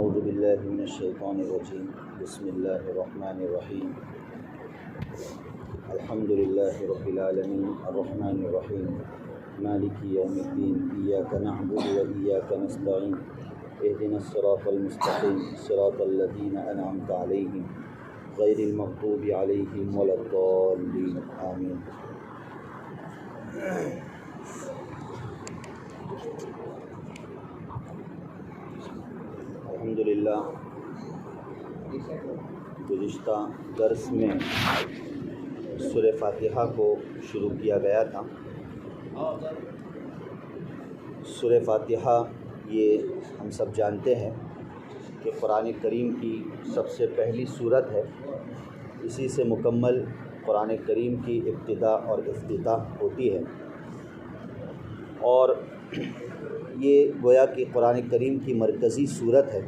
اعوذ باللہ من الشیطان الرجیم بسم اللہ الرحمن الرحیم الحمد للہ رب العالمین الرحمن الرحیم مالک یوم الدین ایاک نعبد و ایاک نستعین اہدنا الصراط المستقیم صراط الذین انعمت علیہم غیر المغضوب علیہم ولا الضالین آمین۔ الحمدللہ گزشتہ درس میں سورہ فاتحہ کو شروع کیا گیا تھا۔ سورہ فاتحہ یہ ہم سب جانتے ہیں کہ قرآن کریم کی سب سے پہلی سورت ہے، اسی سے مکمل قرآن کریم کی ابتدا اور افتتاح ہوتی ہے، اور یہ گویا کہ قرآن کریم کی مرکزی صورت ہے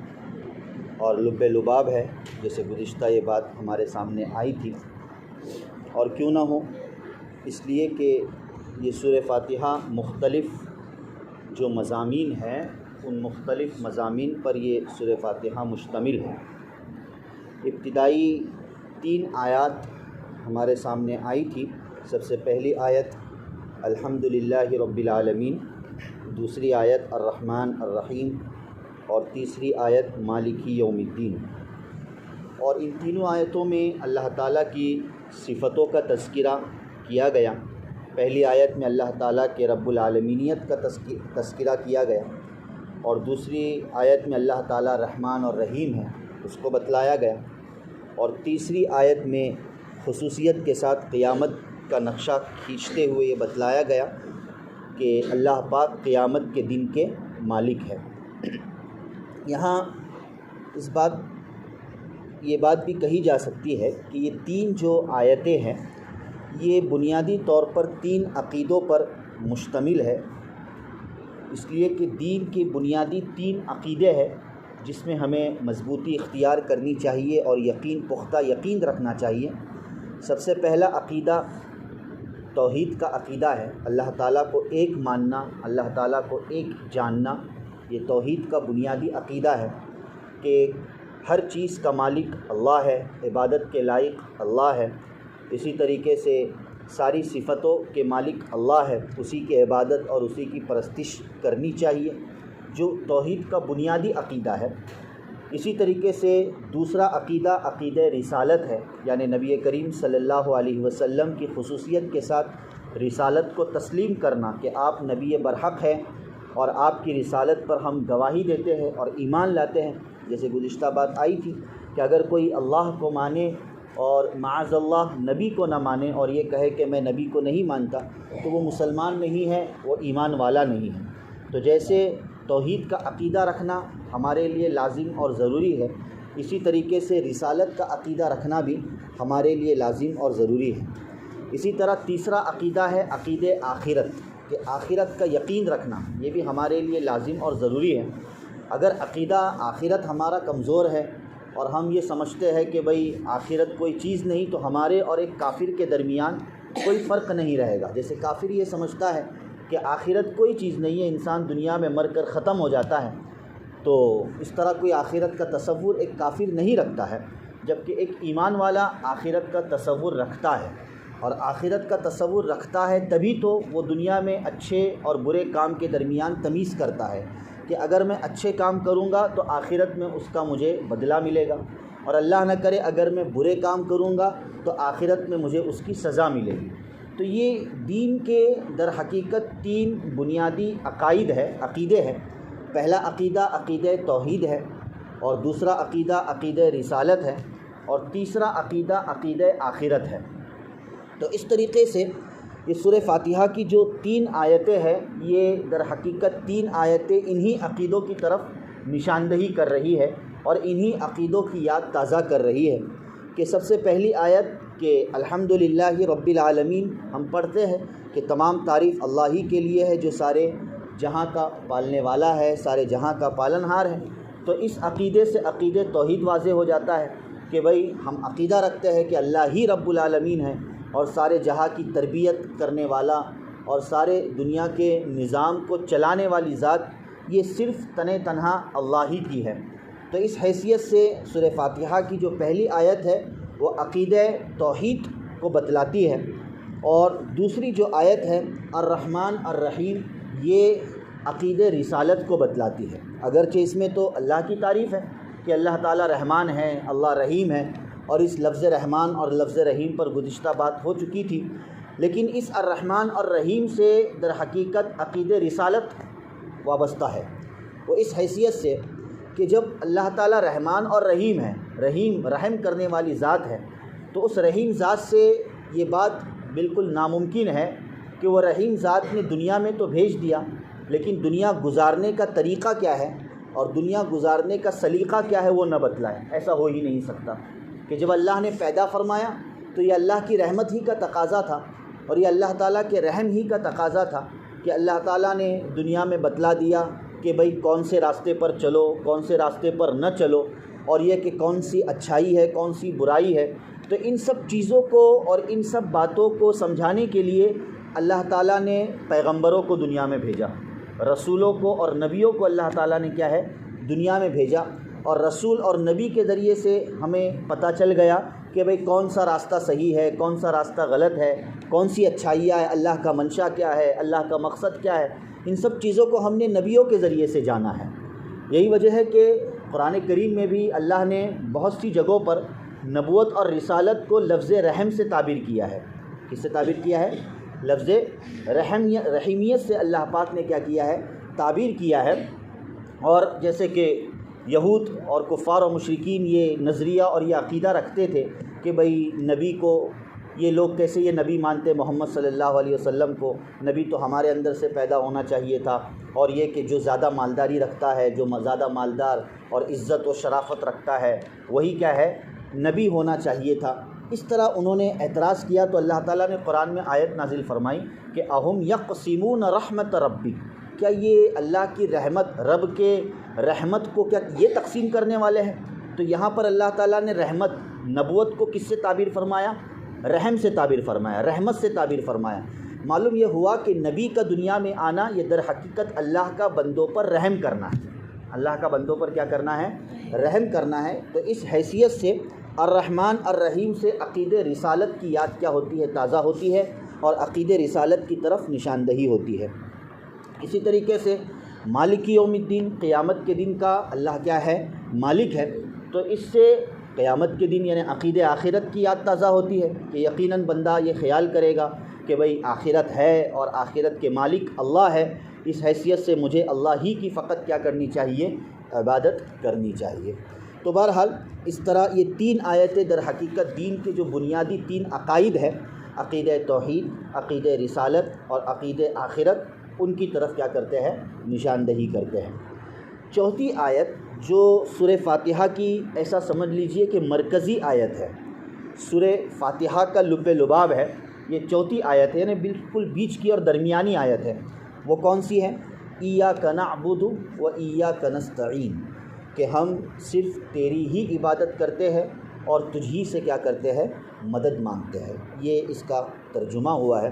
اور لب لباب ہے، جیسے گزشتہ یہ بات ہمارے سامنے آئی تھی۔ اور کیوں نہ ہو، اس لیے کہ یہ سورہ فاتحہ مختلف جو مضامین ہیں ان مختلف مضامین پر یہ سورہ فاتحہ مشتمل ہے۔ ابتدائی 3 آیات ہمارے سامنے آئی تھی۔ سب سے پہلی آیت الحمدللہ رب العالمین، دوسری آیت الرحمن الرحیم، اور تیسری آیت مالک یوم الدین۔ اور ان تینوں آیتوں میں اللہ تعالیٰ کی صفتوں کا تذکرہ کیا گیا۔ پہلی آیت میں اللہ تعالیٰ کے رب العالمینیت کا تذکرہ کیا گیا، اور دوسری آیت میں اللہ تعالیٰ رحمان اور رحیم ہے اس کو بتلایا گیا، اور تیسری آیت میں خصوصیت کے ساتھ قیامت کا نقشہ کھینچتے ہوئے یہ بتلایا گیا کہ اللہ پاک قیامت کے دن کے مالک ہے۔ یہاں یہ بات بھی کہی جا سکتی ہے کہ یہ 3 جو آیتیں ہیں یہ بنیادی طور پر 3 عقیدوں پر مشتمل ہے، اس لیے کہ دین کے بنیادی 3 عقیدے ہیں جس میں ہمیں مضبوطی اختیار کرنی چاہیے اور پختہ یقین رکھنا چاہیے۔ سب سے پہلا عقیدہ توحید کا عقیدہ ہے، اللہ تعالیٰ کو ایک ماننا، اللہ تعالیٰ کو ایک جاننا، یہ توحید کا بنیادی عقیدہ ہے کہ ہر چیز کا مالک اللہ ہے، عبادت کے لائق اللہ ہے، اسی طریقے سے ساری صفتوں کے مالک اللہ ہے، اسی کی عبادت اور اسی کی پرستش کرنی چاہیے، جو توحید کا بنیادی عقیدہ ہے۔ اسی طریقے سے دوسرا عقیدہ عقیدہ رسالت ہے، یعنی نبی کریم صلی اللہ علیہ وسلم کی خصوصیت کے ساتھ رسالت کو تسلیم کرنا کہ آپ نبی برحق ہیں اور آپ کی رسالت پر ہم گواہی دیتے ہیں اور ایمان لاتے ہیں۔ جیسے گزشتہ بات آئی تھی کہ اگر کوئی اللہ کو مانے اور معاذ اللہ نبی کو نہ مانے اور یہ کہے کہ میں نبی کو نہیں مانتا تو وہ مسلمان نہیں ہے، وہ ایمان والا نہیں ہے۔ تو جیسے توحید کا عقیدہ رکھنا ہمارے لیے لازم اور ضروری ہے، اسی طریقے سے رسالت کا عقیدہ رکھنا بھی ہمارے لیے لازم اور ضروری ہے۔ اسی طرح تیسرا عقیدہ ہے عقیدہ آخرت، کہ آخرت کا یقین رکھنا، یہ بھی ہمارے لیے لازم اور ضروری ہے۔ اگر عقیدہ آخرت ہمارا کمزور ہے اور ہم یہ سمجھتے ہیں کہ بھئی آخرت کوئی چیز نہیں، تو ہمارے اور ایک کافر کے درمیان کوئی فرق نہیں رہے گا۔ جیسے کافر یہ سمجھتا ہے کہ آخرت کوئی چیز نہیں ہے، انسان دنیا میں مر کر ختم ہو جاتا ہے، تو اس طرح کوئی آخرت کا تصور ایک کافر نہیں رکھتا ہے، جبکہ ایک ایمان والا آخرت کا تصور رکھتا ہے، اور آخرت کا تصور رکھتا ہے تبھی تو وہ دنیا میں اچھے اور برے کام کے درمیان تمیز کرتا ہے کہ اگر میں اچھے کام کروں گا تو آخرت میں اس کا مجھے بدلہ ملے گا، اور اللہ نہ کرے اگر میں برے کام کروں گا تو آخرت میں مجھے اس کی سزا ملے گی۔ تو یہ دین کے در حقیقت 3 بنیادی عقیدے ہیں۔ پہلا عقیدہ عقیدہ توحید ہے، اور دوسرا عقیدہ عقیدہ رسالت ہے، اور تیسرا عقیدہ عقیدہ آخرت ہے۔ تو اس طریقے سے یہ سورہ فاتحہ کی جو 3 آیتیں ہیں یہ در حقیقت 3 آیتیں انہی عقیدوں کی طرف نشاندہی کر رہی ہے اور انہی عقیدوں کی یاد تازہ کر رہی ہے۔ کہ سب سے پہلی آیت کہ الحمدللہ رب العالمین ہم پڑھتے ہیں کہ تمام تعریف اللہ ہی کے لیے ہے جو سارے جہاں کا پالنے والا ہے، سارے جہاں کا پالنہار ہے۔ تو اس عقیدے سے عقیدہ توحید واضح ہو جاتا ہے کہ بھئی ہم عقیدہ رکھتے ہیں کہ اللہ ہی رب العالمین ہے اور سارے جہاں کی تربیت کرنے والا اور سارے دنیا کے نظام کو چلانے والی ذات یہ صرف تنہا اللہ ہی کی ہے۔ تو اس حیثیت سے سورہ فاتحہ کی جو پہلی آیت ہے وہ عقیدہ توحید کو بتلاتی ہے، اور دوسری جو آیت ہے الرحمن الرحیم یہ عقیدہ رسالت کو بتلاتی ہے۔ اگرچہ اس میں تو اللہ کی تعریف ہے کہ اللہ تعالیٰ رحمان ہے، اللہ رحیم ہے، اور اس لفظ رحمان اور لفظ رحیم پر گزشتہ بات ہو چکی تھی، لیکن اس الرحمن اور رحیم سے در حقیقت عقیدہ رسالت وابستہ ہے۔ وہ اس حیثیت سے کہ جب اللہ تعالیٰ رحمان اور رحیم ہے، رحیم رحم کرنے والی ذات ہے، تو اس رحیم ذات سے یہ بات بالکل ناممکن ہے کہ وہ رحیم ذات نے دنیا میں تو بھیج دیا، لیکن دنیا گزارنے کا طریقہ کیا ہے اور دنیا گزارنے کا سلیقہ کیا ہے وہ نہ بتلائے۔ ایسا ہو ہی نہیں سکتا کہ جب اللہ نے پیدا فرمایا تو یہ اللہ کی رحمت ہی کا تقاضا تھا، اور یہ اللہ تعالیٰ کے رحم ہی کا تقاضا تھا کہ اللہ تعالیٰ نے دنیا میں بتلا دیا کہ بھئی کون سے راستے پر چلو، کون سے راستے پر نہ چلو، اور یہ کہ کون سی اچھائی ہے، کون سی برائی ہے۔ تو ان سب چیزوں کو اور ان سب باتوں کو سمجھانے کے لیے اللہ تعالیٰ نے پیغمبروں کو دنیا میں بھیجا، رسولوں کو اور نبیوں کو اللہ تعالیٰ نے کیا ہے دنیا میں بھیجا، اور رسول اور نبی کے ذریعے سے ہمیں پتہ چل گیا کہ بھئی کون سا راستہ صحیح ہے، کون سا راستہ غلط ہے، کون سی اچھائیاں ہے، اللہ کا منشا کیا ہے، اللہ کا مقصد کیا ہے۔ ان سب چیزوں کو ہم نے نبیوں کے ذریعے سے جانا ہے۔ یہی وجہ ہے کہ قرآن کریم میں بھی اللہ نے بہت سی جگہوں پر نبوت اور رسالت کو لفظ رحم سے تعبیر کیا ہے۔ کس سے تعبیر کیا ہے؟ لفظ رحیمیت سے اللہ پاک نے کیا کیا ہے تعبیر کیا ہے۔ اور جیسے کہ یہود اور کفار و مشرکین یہ نظریہ اور یہ عقیدہ رکھتے تھے کہ بھئی نبی کو یہ لوگ کیسے یہ نبی مانتے محمد صلی اللہ علیہ وسلم کو، نبی تو ہمارے اندر سے پیدا ہونا چاہیے تھا، اور یہ کہ جو زیادہ مالداری رکھتا ہے، جو زیادہ مالدار اور عزت و شرافت رکھتا ہے وہی کیا ہے نبی ہونا چاہیے تھا۔ اس طرح انہوں نے اعتراض کیا تو اللہ تعالیٰ نے قرآن میں آیت نازل فرمائی کہ اہم یقسمون رحمت ربک، کیا یہ اللہ کی رحمت، رب کے رحمت کو کیا یہ تقسیم کرنے والے ہیں؟ تو یہاں پر اللہ تعالیٰ نے رحمت نبوت کو کس سے تعبیر فرمایا؟ رحم سے تعبیر فرمایا، رحمت سے تعبیر فرمایا۔ معلوم یہ ہوا کہ نبی کا دنیا میں آنا یہ در حقیقت اللہ کا بندوں پر رحم کرنا ہے، اللہ کا بندوں پر کیا کرنا ہے رحم کرنا ہے۔ تو اس حیثیت سے الرحمن الرحیم سے عقید رسالت کی یاد کیا ہوتی ہے تازہ ہوتی ہے، اور عقید رسالت کی طرف نشاندہی ہوتی ہے۔ اسی طریقے سے مالک یوم الدین، قیامت کے دن کا اللہ کیا ہے مالک ہے، تو اس سے قیامت کے دن یعنی عقید آخرت کی یاد تازہ ہوتی ہے کہ یقیناً بندہ یہ خیال کرے گا کہ بھئی آخرت ہے اور آخرت کے مالک اللہ ہے، اس حیثیت سے مجھے اللہ ہی کی فقط کیا کرنی چاہیے عبادت کرنی چاہیے۔ تو بہرحال اس طرح یہ تین آیتیں در حقیقت دین کے جو بنیادی تین عقائد ہے، عقید توحید، عقید رسالت اور عقید آخرت، ان کی طرف کیا کرتے ہیں نشاندہی کرتے ہیں۔ چوتھی آیت جو سورہ فاتحہ کی ایسا سمجھ لیجئے کہ مرکزی آیت ہے، سورہ فاتحہ کا لب لباب ہے، یہ چوتھی آیت ہے، یعنی بالکل بیچ کی اور درمیانی آیت ہے۔ وہ کون سی ہے؟ ایاک نعبد و ایاک نستعین، کہ ہم صرف تیری ہی عبادت کرتے ہیں اور تجھ ہی سے کیا کرتے ہیں مدد مانگتے ہیں۔ یہ اس کا ترجمہ ہوا ہے۔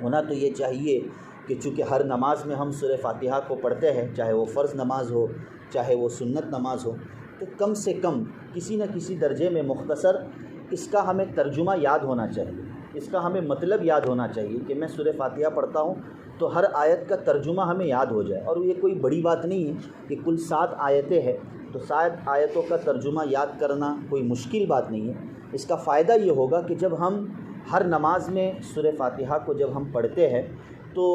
ہونا تو یہ چاہیے کہ چونکہ ہر نماز میں ہم سورہ فاتحہ کو پڑھتے ہیں، چاہے وہ فرض نماز ہو چاہے وہ سنت نماز ہو، تو کم سے کم کسی نہ کسی درجے میں مختصر اس کا ہمیں ترجمہ یاد ہونا چاہیے، اس کا ہمیں مطلب یاد ہونا چاہیے کہ میں سورہ فاتحہ پڑھتا ہوں تو ہر آیت کا ترجمہ ہمیں یاد ہو جائے۔ اور یہ کوئی بڑی بات نہیں ہے کہ کل 7 آیتیں ہیں تو 7 آیتوں کا ترجمہ یاد کرنا کوئی مشکل بات نہیں ہے۔ اس کا فائدہ یہ ہوگا کہ جب ہم ہر نماز میں سورہ فاتحہ کو جب ہم پڑھتے ہیں تو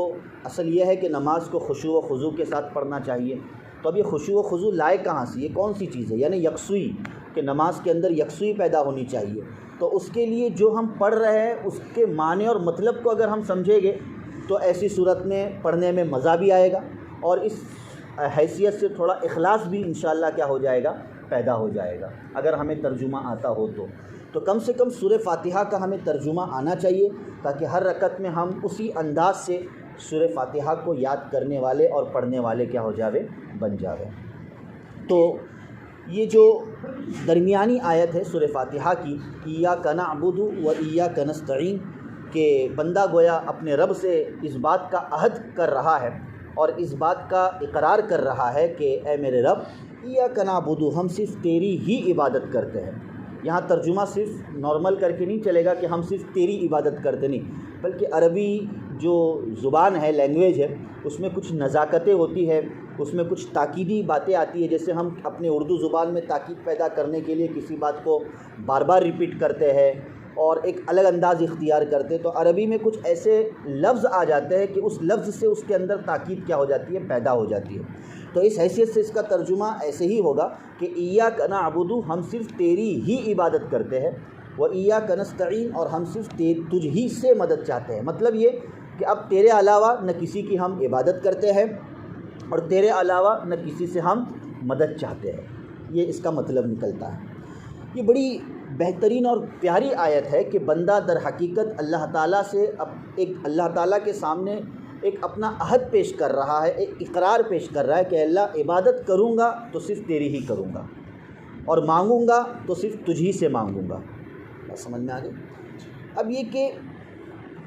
اصل یہ ہے کہ نماز کو خشوع و خضوع کے ساتھ پڑھنا چاہیے۔ تو اب یہ خشوع و خضوع لائے کہاں سے؟ یہ کون سی چیز ہے؟ یعنی یکسوئی، کہ نماز کے اندر یکسوئی پیدا ہونی چاہیے۔ تو اس کے لیے جو ہم پڑھ رہے ہیں اس کے معنی اور مطلب کو اگر ہم سمجھیں گے تو ایسی صورت میں پڑھنے میں مزہ بھی آئے گا، اور اس حیثیت سے تھوڑا اخلاص بھی انشاءاللہ کیا ہو جائے گا پیدا ہو جائے گا اگر ہمیں ترجمہ آتا ہو تو کم سے کم سورہ فاتحہ کا ہمیں ترجمہ آنا چاہیے، تاکہ ہر رکعت میں ہم اسی انداز سے سورہ فاتحہ کو یاد کرنے والے اور پڑھنے والے کیا ہو جاوے بن جاوے۔ تو یہ جو درمیانی آیت ہے سورہ فاتحہ کی، ایاک نعبد و ایاک نستعین، کہ بندہ گویا اپنے رب سے اس بات کا عہد کر رہا ہے اور اس بات کا اقرار کر رہا ہے کہ اے میرے رب، ایاک نعبد، ہم صرف تیری ہی عبادت کرتے ہیں۔ یہاں ترجمہ صرف نارمل کر کے نہیں چلے گا کہ ہم صرف تیری عبادت کرتے نہیں، بلکہ عربی جو زبان ہے، لینگویج ہے، اس میں کچھ نزاکتیں ہوتی ہے، اس میں کچھ تاکیدی باتیں آتی ہے، جیسے ہم اپنے اردو زبان میں تاکید پیدا کرنے کے لیے کسی بات کو بار بار ریپیٹ کرتے ہیں اور ایک الگ انداز اختیار کرتے ہیں، تو عربی میں کچھ ایسے لفظ آ جاتے ہیں کہ اس لفظ سے اس کے اندر تاکید کیا ہو جاتی ہے، پیدا ہو جاتی ہے۔ تو اس حیثیت سے اس کا ترجمہ ایسے ہی ہوگا کہ ایاک نعبد، ہم صرف تیری ہی عبادت کرتے ہیں، و ایاک نستعین، اور ہم صرف تجھ ہی سے مدد چاہتے ہیں۔ مطلب یہ کہ اب تیرے علاوہ نہ کسی کی ہم عبادت کرتے ہیں اور تیرے علاوہ نہ کسی سے ہم مدد چاہتے ہیں، یہ اس کا مطلب نکلتا ہے۔ یہ بڑی بہترین اور پیاری آیت ہے کہ بندہ در حقیقت اللہ تعالیٰ سے اللہ تعالیٰ کے سامنے ایک اپنا عہد پیش کر رہا ہے، ایک اقرار پیش کر رہا ہے کہ اللہ عبادت کروں گا تو صرف تیری ہی کروں گا، اور مانگوں گا تو صرف تجھ ہی سے مانگوں گا۔ سمجھ میں آ گئی؟ اب یہ کہ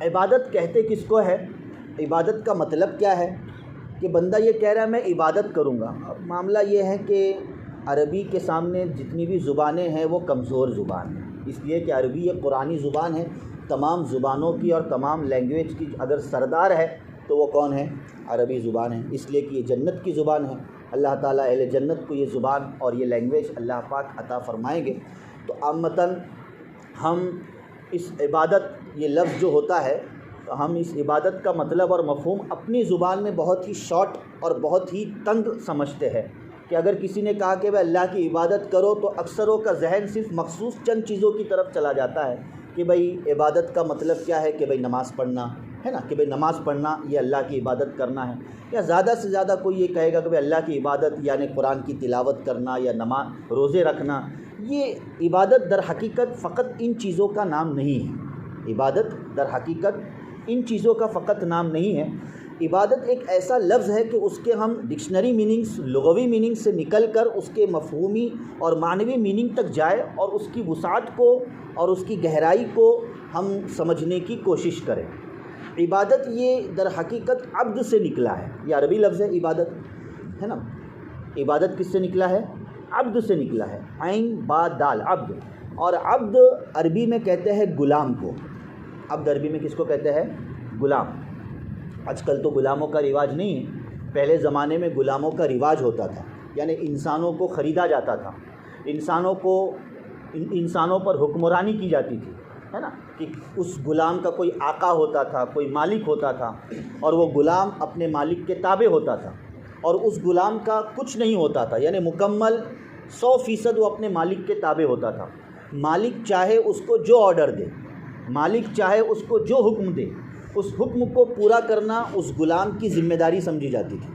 عبادت کہتے کس کو ہے، عبادت کا مطلب کیا ہے، کہ بندہ یہ کہہ رہا ہے میں عبادت کروں گا۔ اب معاملہ یہ ہے کہ عربی کے سامنے جتنی بھی زبانیں ہیں وہ کمزور زبان ہیں، اس لیے کہ عربی یہ قرآنی زبان ہے، تمام زبانوں کی اور تمام لینگویج کی اگر سردار ہے تو وہ کون ہے؟ عربی زبان ہے، اس لیے کہ یہ جنت کی زبان ہے۔ اللہ تعالیٰ اہل جنت کو یہ زبان اور یہ لینگویج اللہ پاک عطا فرمائیں گے۔ تو عامتاً ہم اس عبادت، یہ لفظ جو ہوتا ہے، ہم اس عبادت کا مطلب اور مفہوم اپنی زبان میں بہت ہی شارٹ اور بہت ہی تنگ سمجھتے ہیں، کہ اگر کسی نے کہا کہ بھائی اللہ کی عبادت کرو تو اکثروں کا ذہن صرف مخصوص چند چیزوں کی طرف چلا جاتا ہے، کہ بھائی عبادت کا مطلب کیا ہے، کہ بھائی نماز پڑھنا ہے نا، کہ بھئی نماز پڑھنا یہ اللہ کی عبادت کرنا ہے، یا زیادہ سے زیادہ کوئی یہ کہے گا کہ بھئی اللہ کی عبادت یعنی قرآن کی تلاوت کرنا یا نماز روزے رکھنا۔ یہ عبادت در حقیقت فقط ان چیزوں کا نام نہیں ہے، عبادت در حقیقت ان چیزوں کا فقط نام نہیں ہے۔ عبادت ایک ایسا لفظ ہے کہ اس کے ہم ڈکشنری میننگز، لغوی میننگ سے نکل کر اس کے مفہومی اور معنوی میننگ تک جائے اور اس کی وسعت کو اور اس کی گہرائی کو ہم سمجھنے کی کوشش کریں۔ عبادت یہ در حقیقت عبد سے نکلا ہے، یہ عربی لفظ ہے عبادت، ہے نا۔ عبادت کس سے نکلا ہے؟ عبد سے نکلا ہے، عین با دال، عبد۔ اور عبد عربی میں کہتے ہیں غلام کو، عبد عربی میں کس کو کہتے ہیں؟ غلام۔ آج کل تو غلاموں کا رواج نہیں ہے، پہلے زمانے میں غلاموں کا رواج ہوتا تھا، یعنی انسانوں کو خریدا جاتا تھا، انسانوں پر حکمرانی کی جاتی تھی، ہے نا، کہ اس غلام کا کوئی آقا ہوتا تھا، کوئی مالک ہوتا تھا، اور وہ غلام اپنے مالک کے تابع ہوتا تھا، اور اس غلام کا کچھ نہیں ہوتا تھا، یعنی مکمل 100% وہ اپنے مالک کے تابع ہوتا تھا۔ مالک چاہے اس کو جو آرڈر دے، مالک چاہے اس کو جو حکم دے، اس حکم کو پورا کرنا اس غلام کی ذمہ داری سمجھی جاتی تھی،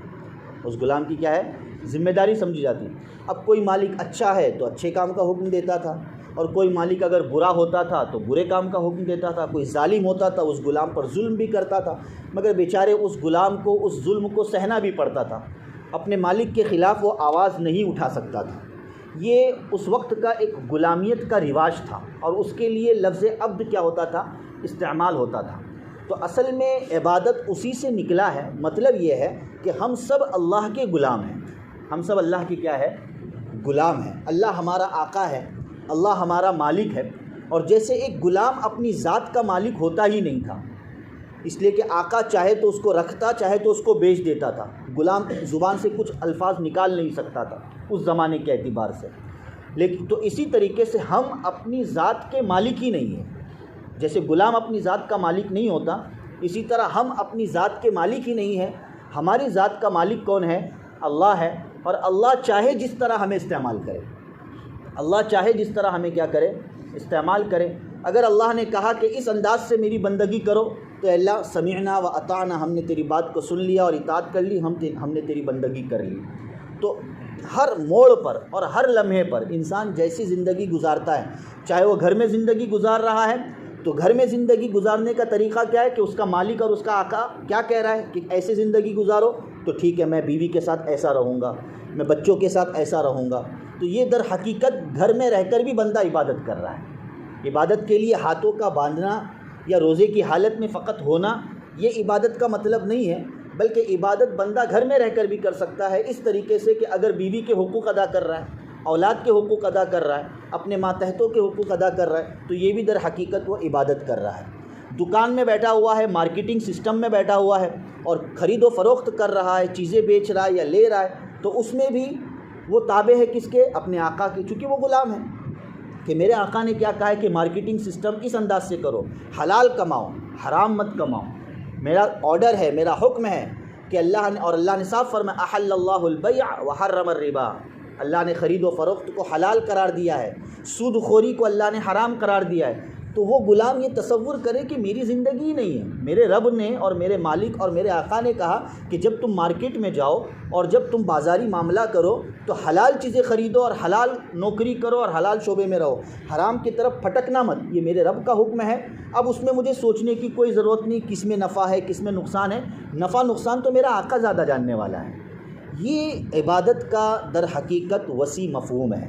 اس غلام کی کیا ہے؟ ذمہ داری سمجھی جاتی۔ اب کوئی مالک اچھا ہے تو اچھے کام کا حکم دیتا تھا، اور کوئی مالک اگر برا ہوتا تھا تو برے کام کا حکم دیتا تھا، کوئی ظالم ہوتا تھا اس غلام پر ظلم بھی کرتا تھا، مگر بیچارے اس غلام کو اس ظلم کو سہنا بھی پڑتا تھا، اپنے مالک کے خلاف وہ آواز نہیں اٹھا سکتا تھا۔ یہ اس وقت کا ایک غلامیت کا رواج تھا، اور اس کے لیے لفظ عبد کیا ہوتا تھا؟ استعمال ہوتا تھا۔ تو اصل میں عبادت اسی سے نکلا ہے۔ مطلب یہ ہے کہ ہم سب اللہ کے غلام ہیں، ہم سب اللہ کی کیا ہے؟ غلام ہیں۔ اللہ ہمارا آقا ہے، اللہ ہمارا مالک ہے، اور جیسے ایک غلام اپنی ذات کا مالک ہوتا ہی نہیں تھا، اس لیے کہ آقا چاہے تو اس کو رکھتا، چاہے تو اس کو بیچ دیتا تھا، غلام زبان سے کچھ الفاظ نکال نہیں سکتا تھا اس زمانے کے اعتبار سے۔ لیکن تو اسی طریقے سے ہم اپنی ذات کے مالک ہی نہیں ہیں، جیسے غلام اپنی ذات کا مالک نہیں ہوتا، اسی طرح ہم اپنی ذات کے مالک ہی نہیں ہیں۔ ہماری ذات کا مالک کون ہے؟ اللہ ہے، اور اللہ چاہے جس طرح ہمیں استعمال کرے، اللہ چاہے جس طرح ہمیں کیا کرے؟ استعمال کرے۔ اگر اللہ نے کہا کہ اس انداز سے میری بندگی کرو تو اللہ سمعنا و اطعنا، ہم نے تیری بات کو سن لیا اور اطاعت کر لی، ہم نے تیری بندگی کر لی۔ تو ہر موڑ پر اور ہر لمحے پر انسان جیسی زندگی گزارتا ہے، چاہے وہ گھر میں زندگی گزار رہا ہے تو گھر میں زندگی گزارنے کا طریقہ کیا ہے کہ اس کا مالک اور اس کا آقا کیا کہہ رہا ہے کہ ایسے زندگی گزارو، تو ٹھیک ہے، میں بیوی کے ساتھ ایسا رہوں گا، میں بچوں کے ساتھ ایسا رہوں گا۔ تو یہ در حقیقت گھر میں رہ کر بھی بندہ عبادت کر رہا ہے۔ عبادت کے لیے ہاتھوں کا باندھنا یا روزے کی حالت میں فقط ہونا یہ عبادت کا مطلب نہیں ہے، بلکہ عبادت بندہ گھر میں رہ کر بھی کر سکتا ہے، اس طریقے سے کہ اگر بیوی کے حقوق ادا کر رہا ہے، اولاد کے حقوق ادا کر رہا ہے، اپنے ماتحتوں کے حقوق ادا کر رہا ہے، تو یہ بھی در حقیقت وہ عبادت کر رہا ہے۔ دکان میں بیٹھا ہوا ہے، مارکیٹنگ سسٹم میں بیٹھا ہوا ہے اور خرید و فروخت کر رہا ہے، چیزیں بیچ رہا ہے یا لے رہا ہے، تو اس میں بھی وہ تابع ہے کس کے؟ اپنے آقا کے، چونکہ وہ غلام ہے کہ میرے آقا نے کیا کہا ہے کہ مارکیٹنگ سسٹم اس انداز سے کرو، حلال کماؤ، حرام مت کماؤ۔ میرا آرڈر ہے، میرا حکم ہے کہ اللہ نے صاف فرمایا احل اللہ البیع وحرم الربا، اللہ نے خرید و فروخت کو حلال قرار دیا ہے، سود خوری کو اللہ نے حرام قرار دیا ہے۔ تو وہ غلام یہ تصور کرے کہ میری زندگی ہی نہیں ہے، میرے رب نے اور میرے مالک اور میرے آقا نے کہا کہ جب تم مارکیٹ میں جاؤ اور جب تم بازاری معاملہ کرو تو حلال چیزیں خریدو اور حلال نوکری کرو اور حلال شعبے میں رہو، حرام کی طرف پھٹکنا مت، یہ میرے رب کا حکم ہے۔ اب اس میں مجھے سوچنے کی کوئی ضرورت نہیں کس میں نفع ہے کس میں نقصان ہے، نفع نقصان تو میرا آقا زیادہ جاننے والا ہے۔ یہ عبادت کا در حقیقت وسیع مفہوم ہے،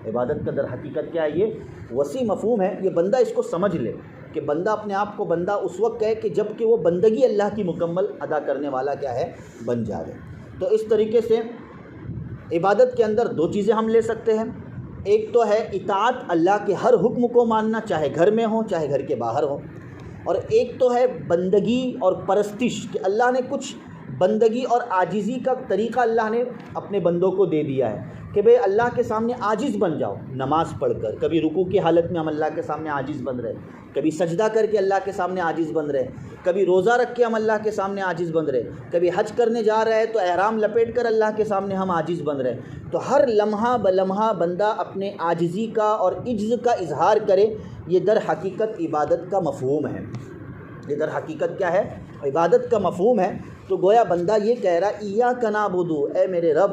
عبادت کا در حقیقت کیا ہے؟ یہ وسیع مفہوم ہے۔ یہ بندہ اس کو سمجھ لے کہ بندہ اپنے آپ کو بندہ اس وقت کہے کہ جب کہ وہ بندگی اللہ کی مکمل ادا کرنے والا کیا ہے؟ بن جائے۔ تو اس طریقے سے عبادت کے اندر دو چیزیں ہم لے سکتے ہیں، ایک تو ہے اطاعت، اللہ کے ہر حکم کو ماننا، چاہے گھر میں ہو چاہے گھر کے باہر ہو، اور ایک تو ہے بندگی اور پرستش کہ اللہ نے کچھ بندگی اور عاجزی کا طریقہ اللہ نے اپنے بندوں کو دے دیا ہے کہ بھئی اللہ کے سامنے عاجز بن جاؤ، نماز پڑھ کر، کبھی رکوع کی حالت میں ہم اللہ کے سامنے عاجز بن رہے، کبھی سجدہ کر کے اللہ کے سامنے عاجز بن رہے، کبھی روزہ رکھ کے ہم اللہ کے سامنے عاجز بن رہے، کبھی حج کرنے جا رہے تو احرام لپیٹ کر اللہ کے سامنے ہم عاجز بن رہے۔ تو ہر لمحہ بلمحہ بندہ اپنے عاجزی کا اور عجز کا اظہار کرے، یہ در حقیقت عبادت کا مفہوم ہے۔ یہ در حقیقت کیا ہے؟ عبادت کا مفہوم ہے۔ تو گویا بندہ یہ کہہ رہا ایاک نعبد، اے میرے رب،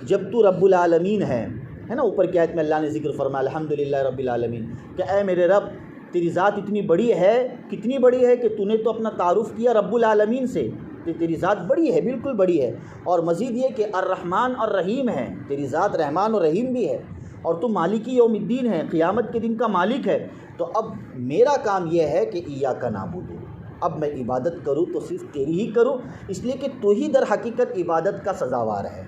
جب تو رب العالمین ہے نا، اوپر کی آیت میں اللہ نے ذکر فرمایا الحمدللہ رب العالمین، کہ اے میرے رب تیری ذات اتنی بڑی ہے، کتنی بڑی ہے کہ تو نے تو اپنا تعارف کیا رب العالمین سے، کہ تیری ذات بڑی ہے، بالکل بڑی ہے، اور مزید یہ کہ الرحمن اور رحیم ہے، تیری ذات رحمان اور رحیم بھی ہے، اور تو مالکی یوم الدین ہے، قیامت کے دن کا مالک ہے۔ تو اب میرا کام یہ ہے کہ ایاک نعبد، اب میں عبادت کروں تو صرف تیری ہی کروں، اس لیے کہ تو ہی در حقیقت عبادت کا سزاوار ہے۔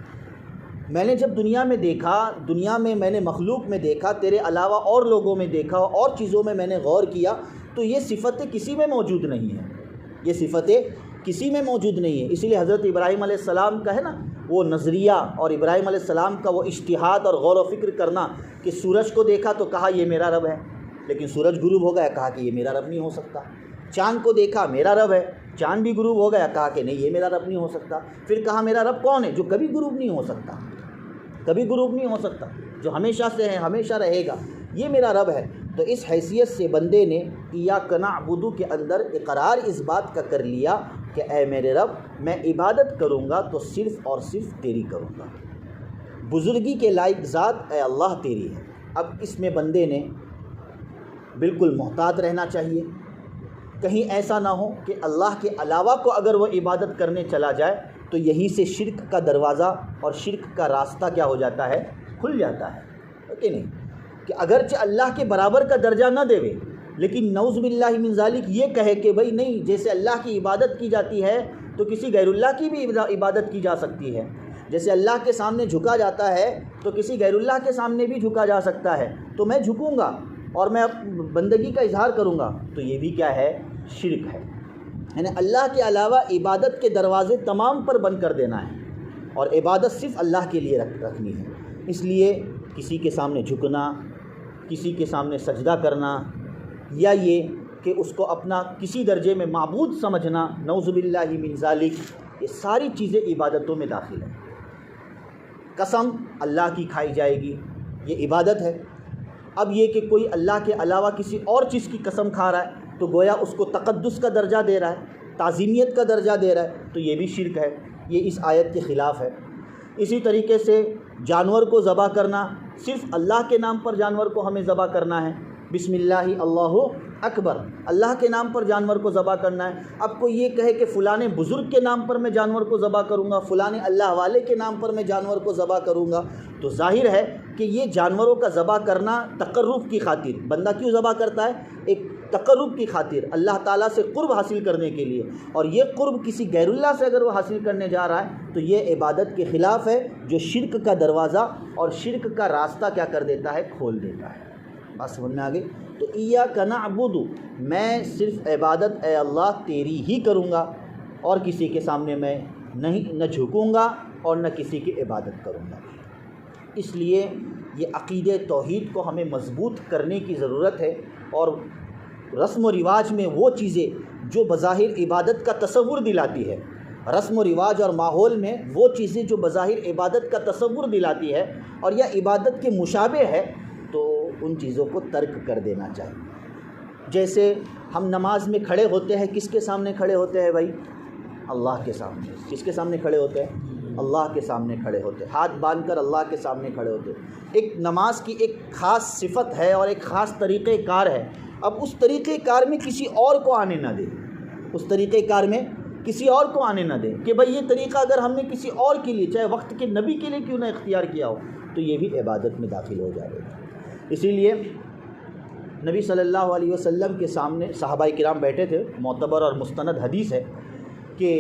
میں نے جب دنیا میں دیکھا، دنیا میں میں نے مخلوق میں دیکھا، تیرے علاوہ اور لوگوں میں دیکھا اور چیزوں میں نے غور کیا، تو یہ صفتیں کسی میں موجود نہیں ہیں، یہ صفتیں کسی میں موجود نہیں ہیں۔ اسی لیے حضرت ابراہیم علیہ السلام کا ہے نا وہ نظریہ، اور ابراہیم علیہ السلام کا وہ اجتہاد اور غور و فکر کرنا کہ سورج کو دیکھا تو کہا یہ میرا رب ہے، لیکن سورج غروب ہو گیا، کہا کہ یہ میرا رب نہیں ہو سکتا۔ چاند کو دیکھا میرا رب ہے، چاند بھی غروب ہو گیا، کہا کہ نہیں یہ میرا رب نہیں ہو سکتا۔ پھر کہا میرا رب کون ہے؟ جو کبھی غروب نہیں ہو سکتا، کبھی غروب نہیں ہو سکتا، جو ہمیشہ سے ہے ہمیشہ رہے گا، یہ میرا رب ہے۔ تو اس حیثیت سے بندے نے ایاک نعبد کے اندر اقرار اس بات کا کر لیا کہ اے میرے رب، میں عبادت کروں گا تو صرف اور صرف تیری کروں گا، بزرگی کے لائق ذات اے اللہ تیری ہے۔ اب اس میں بندے نے بالکل محتاط رہنا چاہیے، کہیں ایسا نہ ہو کہ اللہ کے علاوہ کو اگر وہ عبادت کرنے چلا جائے تو یہیں سے شرک کا دروازہ اور شرک کا راستہ کیا ہو جاتا ہے؟ کھل جاتا ہے کہ نہیں؟ کہ اگرچہ اللہ کے برابر کا درجہ نہ دے لیکن نعوذ باللہ من ذالک یہ کہے کہ بھئی نہیں، جیسے اللہ کی عبادت کی جاتی ہے تو کسی غیر اللہ کی بھی عبادت کی جا سکتی ہے، جیسے اللہ کے سامنے جھکا جاتا ہے تو کسی غیر اللہ کے سامنے بھی جھکا جا سکتا ہے، تو میں جھکوں گا اور میں بندگی کا اظہار کروں گا، تو یہ بھی کیا ہے؟ شرک ہے۔ یعنی اللہ کے علاوہ عبادت کے دروازے تمام پر بند کر دینا ہے اور عبادت صرف اللہ کے لیے رکھنی ہے۔ اس لیے کسی کے سامنے جھکنا، کسی کے سامنے سجدہ کرنا، یا یہ کہ اس کو اپنا کسی درجے میں معبود سمجھنا، نعوذ باللہ من ذالک، یہ ساری چیزیں عبادتوں میں داخل ہیں۔ قسم اللہ کی کھائی جائے گی، یہ عبادت ہے۔ اب یہ کہ کوئی اللہ کے علاوہ کسی اور چیز کی قسم کھا رہا ہے تو گویا اس کو تقدس کا درجہ دے رہا ہے، تعظیمیت کا درجہ دے رہا ہے، تو یہ بھی شرک ہے، یہ اس آیت کے خلاف ہے۔ اسی طریقے سے جانور کو ذبح کرنا، صرف اللہ کے نام پر جانور کو ہمیں ذبح کرنا ہے، بسم اللہ اللہ اکبر، اللہ کے نام پر جانور کو ذبح کرنا ہے۔ اب کوئی یہ کہے کہ فلاں بزرگ کے نام پر میں جانور کو ذبح کروں گا، فلاں اللہ والے کے نام پر میں جانور کو ذبح کروں گا، تو ظاہر ہے کہ یہ جانوروں کا ذبح کرنا تقرب کی خاطر، بندہ کیوں ذبح کرتا ہے؟ ایک تقرب کی خاطر، اللہ تعالیٰ سے قرب حاصل کرنے کے لیے، اور یہ قرب کسی غیر اللہ سے اگر وہ حاصل کرنے جا رہا ہے تو یہ عبادت کے خلاف ہے، جو شرک کا دروازہ اور شرک کا راستہ کیا کر دیتا ہے، کھول دیتا ہے۔ بات سمجھ میں آ گئی؟ تو ایاک نعبد، میں صرف عبادت اے اللہ تیری ہی کروں گا، اور کسی کے سامنے میں نہ جھکوں گا اور نہ کسی کی عبادت کروں گا۔ اس لیے یہ عقیدہ توحید کو ہمیں مضبوط کرنے کی ضرورت ہے، اور رسم و رواج میں وہ چیزیں جو بظاہر عبادت کا تصور دلاتی ہے، رسم و رواج اور ماحول میں وہ چیزیں جو بظاہر عبادت کا تصور دلاتی ہے اور یا عبادت کے مشابہ ہے، تو ان چیزوں کو ترک کر دینا چاہیے۔ جیسے ہم نماز میں کھڑے ہوتے ہیں، کس کے سامنے کھڑے ہوتے ہیں بھائی؟ اللہ کے سامنے۔ کس کے سامنے کھڑے ہوتے ہیں؟ اللہ کے سامنے کھڑے ہوتے ہیں، ہاتھ باندھ کر اللہ کے سامنے کھڑے ہوتے ہیں۔ ایک نماز کی ایک خاص صفت ہے اور ایک خاص طریقہ کار ہے، اب اس طریقہ کار میں کسی اور کو آنے نہ دے، اس طریقہ کار میں کسی اور کو آنے نہ دے کہ بھئی یہ طریقہ اگر ہم نے کسی اور کے لیے، چاہے وقت کے نبی کے لیے کیوں نہ اختیار کیا ہو، تو یہ بھی عبادت میں داخل ہو جائے گا۔ اسی لیے نبی صلی اللہ علیہ وسلم کے سامنے صحابہ کرام بیٹھے تھے، معتبر اور مستند حدیث ہے کہ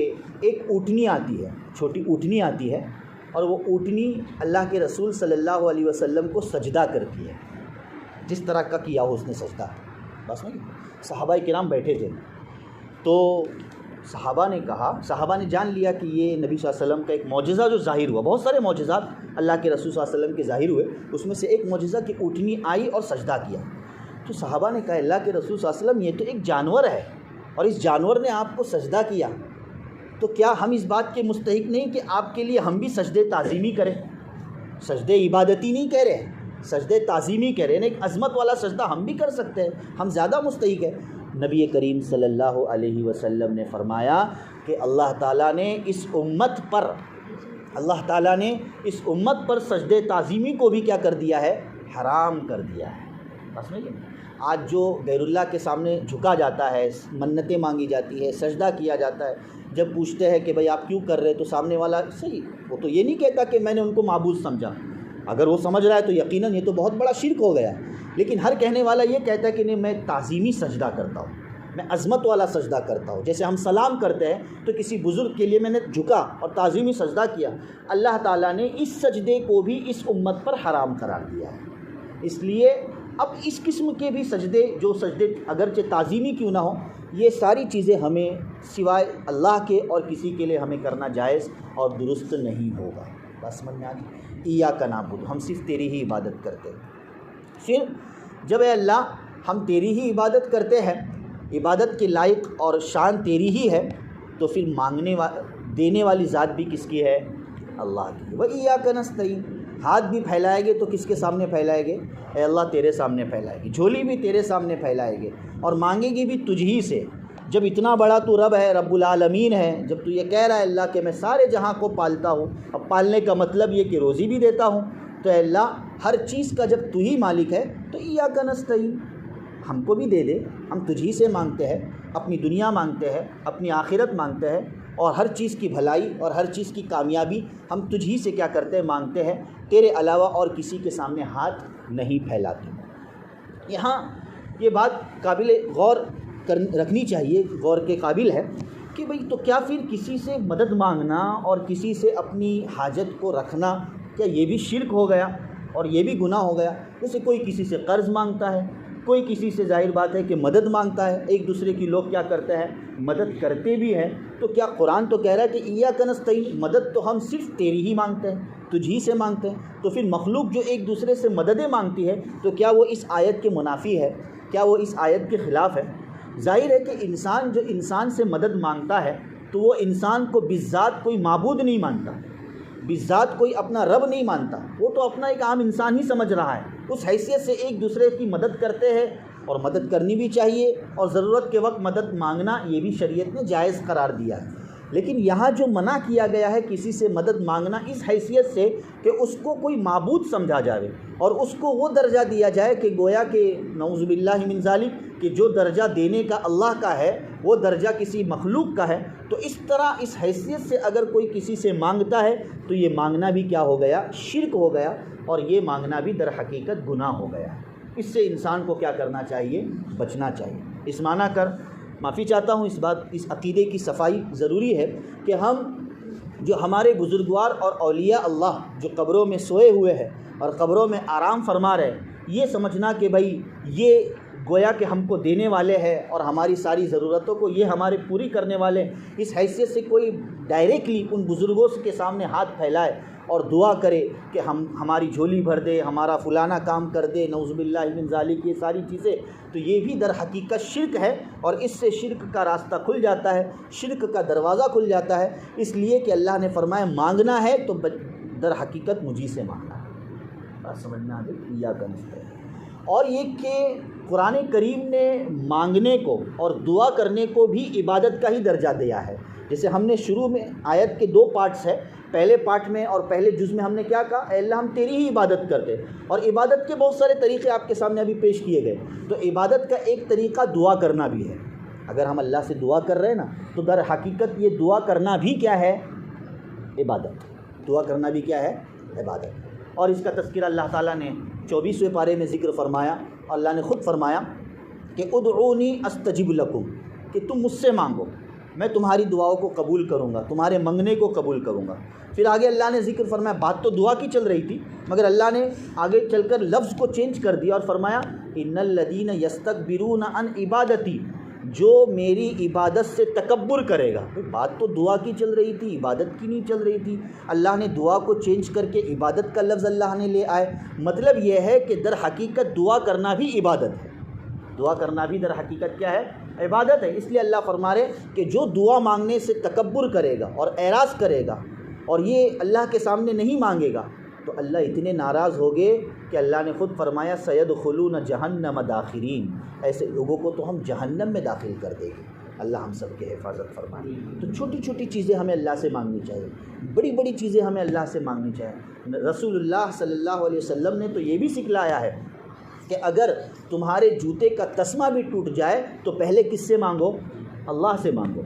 ایک اونٹنی آتی ہے، چھوٹی اونٹنی آتی ہے، اور وہ اونٹنی اللہ کے رسول صلی اللہ علیہ وسلم کو سجدہ کرتی ہے، جس طرح کا کیا ہو اس نے سجدہ۔ بس نہیں، صحابہ کرام بیٹھے تھے، تو صحابہ نے کہا، صحابہ نے جان لیا کہ یہ نبی صلی اللہ علیہ وسلم کا ایک معجزہ جو ظاہر ہوا، بہت سارے معجزات اللہ کے رسول صلی اللہ علیہ وسلم کے ظاہر ہوئے، اس میں سے ایک معجزہ کہ اونٹنی آئی اور سجدہ کیا۔ تو صحابہ نے کہا اللہ کے رسول صلی اللہ علیہ وسلم یہ تو ایک جانور ہے، اور اس جانور نے آپ کو سجدہ کیا، تو کیا ہم اس بات کے مستحق نہیں کہ آپ کے لیے ہم بھی سجدے تعظیمی کریں؟ سجدے عبادتی نہیں کہہ رہے ہیں، سجدے تعظیمی کہہ رہے ہیں، ایک عظمت والا سجدہ ہم بھی کر سکتے ہیں، ہم زیادہ مستحق ہیں۔ نبی کریم صلی اللہ علیہ وسلم نے فرمایا کہ اللہ تعالیٰ نے اس امت پر سجدے تعظیمی کو بھی کیا کر دیا ہے؟ حرام کر دیا ہے۔ بس نہیں، آج جو غیر اللہ کے سامنے جھکا جاتا ہے، منتیں مانگی جاتی ہے، سجدہ کیا جاتا ہے، جب پوچھتے ہیں کہ بھئی آپ کیوں کر رہے، تو سامنے والا صحیح، وہ تو یہ نہیں کہتا کہ میں نے ان کو معبود سمجھا، اگر وہ سمجھ رہا ہے تو یقیناً یہ تو بہت بڑا شرک ہو گیا، لیکن ہر کہنے والا یہ کہتا ہے کہ نہیں، میں تعظیمی سجدہ کرتا ہوں، میں عظمت والا سجدہ کرتا ہوں۔ جیسے ہم سلام کرتے ہیں تو کسی بزرگ کے لیے میں نے جھکا اور تعظیمی سجدہ کیا، اللہ تعالیٰ نے اس سجدے کو بھی اس امت پر حرام قرار دیا ہے۔ اس لیے اب اس قسم کے بھی سجدے، جو سجدے اگرچہ تعظیمی کیوں نہ ہوں، یہ ساری چیزیں ہمیں سوائے اللہ کے اور کسی کے لیے ہمیں کرنا جائز اور درست نہیں ہوگا۔ بس سمجھ میں آ گئی؟ ایاک نعبد، ہم صرف تیری ہی عبادت کرتے ہیں۔ پھر جب اے اللہ ہم تیری ہی عبادت کرتے ہیں، عبادت کے لائق اور شان تیری ہی ہے، تو پھر دینے والی ذات بھی کس کی ہے؟ اللہ کی۔ وَإِيَّاكَ نَسْتَعِينُ، ہاتھ بھی پھیلائے گے تو کس کے سامنے پھیلائے گے؟ اے اللہ تیرے سامنے پھیلائے گے، جھولی بھی تیرے سامنے پھیلائے گے، اور مانگے گی بھی تجھ ہی سے۔ جب اتنا بڑا تو رب ہے، رب العالمین ہے، جب تو یہ کہہ رہا ہے اللہ کہ میں سارے جہاں کو پالتا ہوں، اب پالنے کا مطلب یہ کہ روزی بھی دیتا ہوں، تو اے اللہ ہر چیز کا جب تو ہی مالک ہے، تو ایاک نستعین، ہم کو بھی دے دے، ہم تجھ ہی سے مانگتے ہیں، اپنی دنیا مانگتے ہیں، اپنی آخرت مانگتے ہیں، اور ہر چیز کی بھلائی اور ہر چیز کی کامیابی ہم تجھ ہی سے کیا کرتے ہیں؟ مانگتے ہیں، تیرے علاوہ اور کسی کے سامنے ہاتھ نہیں پھیلاتے۔ یہاں یہ بات قابل غور رکھنی چاہیے، غور کے قابل ہے کہ بھئی تو کیا پھر کسی سے مدد مانگنا اور کسی سے اپنی حاجت کو رکھنا، کیا یہ بھی شرک ہو گیا اور یہ بھی گناہ ہو گیا؟ جیسے کوئی کسی سے قرض مانگتا ہے، کوئی کسی سے ظاہر بات ہے کہ مدد مانگتا ہے، ایک دوسرے کی لوگ کیا کرتے ہیں؟ مدد کرتے بھی ہیں۔ تو کیا قرآن تو کہہ رہا ہے کہ ایاک نستعین، مدد تو ہم صرف تیری ہی مانگتے ہیں، تجھ ہی سے مانگتے ہیں، تو پھر مخلوق جو ایک دوسرے سے مددیں مانگتی ہے، تو کیا وہ اس آیت کے منافی ہے؟ کیا وہ اس آیت کے خلاف ہے؟ ظاہر ہے کہ انسان جو انسان سے مدد مانگتا ہے تو وہ انسان کو بالذات کوئی معبود نہیں مانتا، بالذات کوئی اپنا رب نہیں مانتا، وہ تو اپنا ایک عام انسان ہی سمجھ رہا ہے۔ اس حیثیت سے ایک دوسرے کی مدد کرتے ہیں، اور مدد کرنی بھی چاہیے، اور ضرورت کے وقت مدد مانگنا یہ بھی شریعت نے جائز قرار دیا ہے۔ لیکن یہاں جو منع کیا گیا ہے کسی سے مدد مانگنا اس حیثیت سے کہ اس کو کوئی معبود سمجھا جائے اور اس کو وہ درجہ دیا جائے کہ گویا کہ نعوذ باللہ من ذالک، کہ جو درجہ دینے کا اللہ کا ہے وہ درجہ کسی مخلوق کا ہے، تو اس طرح اس حیثیت سے اگر کوئی کسی سے مانگتا ہے تو یہ مانگنا بھی کیا ہو گیا؟ شرک ہو گیا، اور یہ مانگنا بھی در حقیقت گناہ ہو گیا۔ اس سے انسان کو کیا کرنا چاہیے؟ بچنا چاہیے۔ اس معنی کر معافی چاہتا ہوں، اس عقیدے کی صفائی ضروری ہے کہ ہم جو ہمارے بزرگوار اور اولیاء اللہ جو قبروں میں سوئے ہوئے ہیں اور قبروں میں آرام فرما رہے، یہ سمجھنا کہ بھائی یہ گویا کہ ہم کو دینے والے ہیں اور ہماری ساری ضرورتوں کو یہ ہمارے پوری کرنے والے، اس حیثیت سے کوئی ڈائریکٹلی ان بزرگوں کے سامنے ہاتھ پھیلائے اور دعا کرے کہ ہماری جھولی بھر دے، ہمارا فلانا کام کر دے، نعوذ باللہ من ذالک، یہ ساری چیزیں، تو یہ بھی در حقیقت شرک ہے، اور اس سے شرک کا راستہ کھل جاتا ہے، شرک کا دروازہ کھل جاتا ہے، اس لیے کہ اللہ نے فرمایا مانگنا ہے تو در حقیقت مجھی سے مانگنا ہے۔ بات سمجھنا ہے ایاک نستعین۔ اور یہ کہ قرآن کریم نے مانگنے کو اور دعا کرنے کو بھی عبادت کا ہی درجہ دیا ہے۔ جیسے ہم نے شروع میں آیت کے 2 پارٹس ہے، پہلے پارٹ میں اور پہلے جز میں ہم نے کیا کہا؟ اے اللہ ہم تیری ہی عبادت کرتے، اور عبادت کے بہت سارے طریقے آپ کے سامنے ابھی پیش کیے گئے۔ تو عبادت کا ایک طریقہ دعا کرنا بھی ہے۔ اگر ہم اللہ سے دعا کر رہے ہیں نا، تو در حقیقت یہ دعا کرنا بھی کیا ہے؟ عبادت۔ دعا کرنا بھی کیا ہے؟ عبادت۔ اور اس کا تذکرہ اللہ تعالیٰ نے 24ویں پارے میں ذکر فرمایا، اور اللہ نے خود فرمایا کہ ادعونی استجب لکم، کہ تم مجھ سے مانگو، میں تمہاری دعاؤں کو قبول کروں گا، تمہارے منگنے کو قبول کروں گا۔ پھر آگے اللہ نے ذکر فرمایا، بات تو دعا کی چل رہی تھی، مگر اللہ نے آگے چل کر لفظ کو چینج کر دیا اور فرمایا ان الذین یستکبرون عن عبادتی، جو میری عبادت سے تکبر کرے گا۔ بات تو دعا کی چل رہی تھی، عبادت کی نہیں چل رہی تھی، اللہ نے دعا کو چینج کر کے عبادت کا لفظ اللہ نے لے آئے۔ مطلب یہ ہے کہ در حقیقت دعا کرنا بھی عبادت ہے، دعا کرنا بھی در حقیقت کیا ہے؟ عبادت ہے۔ اس لیے اللہ فرما رہے کہ جو دعا مانگنے سے تکبر کرے گا اور اعراض کرے گا اور یہ اللہ کے سامنے نہیں مانگے گا، تو اللہ اتنے ناراض ہو گئے کہ اللہ نے خود فرمایا سیدخلون جہنم داخرین، ایسے لوگوں کو تو ہم جہنم میں داخل کر دیں گے۔ اللہ ہم سب کی حفاظت فرمائے۔ تو چھوٹی چھوٹی چیزیں ہمیں اللہ سے مانگنی چاہیے، بڑی بڑی چیزیں ہمیں اللہ سے مانگنی چاہیے۔ رسول اللہ صلی اللہ علیہ وسلم نے تو یہ بھی سکھلایا ہے کہ اگر تمہارے جوتے کا تسمہ بھی ٹوٹ جائے تو پہلے کس سے مانگو؟ اللہ سے مانگو۔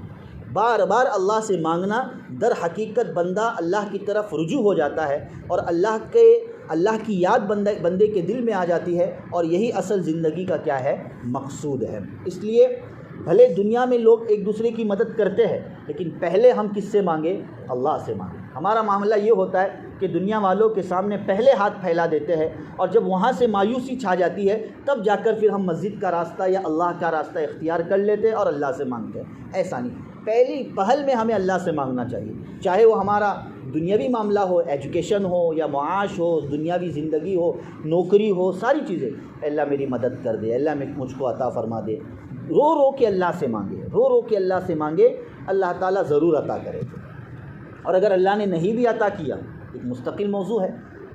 بار بار اللہ سے مانگنا، در حقیقت بندہ اللہ کی طرف رجوع ہو جاتا ہے اور اللہ کی یاد بندے کے دل میں آ جاتی ہے، اور یہی اصل زندگی کا کیا ہے؟ مقصود ہے۔ اس لیے بھلے دنیا میں لوگ ایک دوسرے کی مدد کرتے ہیں، لیکن پہلے ہم کس سے مانگیں؟ اللہ سے مانگیں۔ ہمارا معاملہ یہ ہوتا ہے کہ دنیا والوں کے سامنے پہلے ہاتھ پھیلا دیتے ہیں، اور جب وہاں سے مایوسی چھا جاتی ہے تب جا کر پھر ہم مسجد کا راستہ یا اللہ کا راستہ اختیار کر لیتے اور اللہ سے مانگتے ہیں۔ ایسا نہیں، پہلی پہل میں ہمیں اللہ سے مانگنا چاہیے، چاہے وہ ہمارا دنیاوی معاملہ ہو، ایجوکیشن ہو یا معاش ہو، دنیاوی زندگی ہو، نوکری ہو، ساری چیزیں۔ اللہ میری مدد کر دے، اللہ مجھ کو عطا فرما دے، رو رو کے اللہ سے مانگے، رو رو کے اللہ سے مانگے، اللہ تعالیٰ ضرور عطا کرے گا۔ اور اگر اللہ نے نہیں بھی عطا کیا، ایک مستقل موضوع ہے،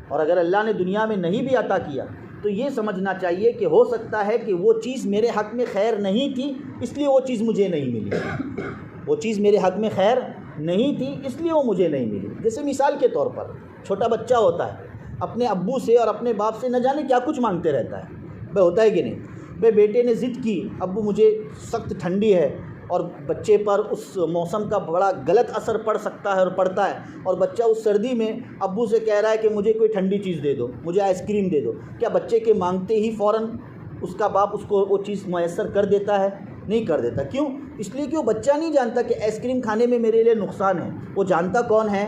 اور اگر اللہ نے دنیا میں نہیں بھی عطا کیا تو یہ سمجھنا چاہیے کہ ہو سکتا ہے کہ وہ چیز میرے حق میں خیر نہیں تھی، اس لیے وہ چیز مجھے نہیں ملی، وہ چیز میرے حق میں خیر نہیں تھی اس لیے وہ مجھے نہیں ملی۔ جیسے مثال کے طور پر چھوٹا بچہ ہوتا ہے، اپنے ابو سے اور اپنے باپ سے نہ جانے کیا کچھ مانگتے رہتا ہے، بھائی ہوتا ہے کہ نہیں؟ بھائی بیٹے نے ضد کی، ابو مجھے سخت ٹھنڈی ہے، اور بچے پر اس موسم کا بڑا غلط اثر پڑ سکتا ہے اور پڑتا ہے، اور بچہ اس سردی میں ابو سے کہہ رہا ہے کہ مجھے کوئی ٹھنڈی چیز دے دو، مجھے آئس کریم دے دو۔ کیا بچے کے مانگتے ہی فوراً اس کا باپ اس کو وہ چیز میسر کر دیتا ہے؟ نہیں کر دیتا۔ کیوں؟ اس لیے کہ وہ بچہ نہیں جانتا کہ آئس کریم کھانے میں میرے لیے نقصان ہے، وہ جانتا کون ہے؟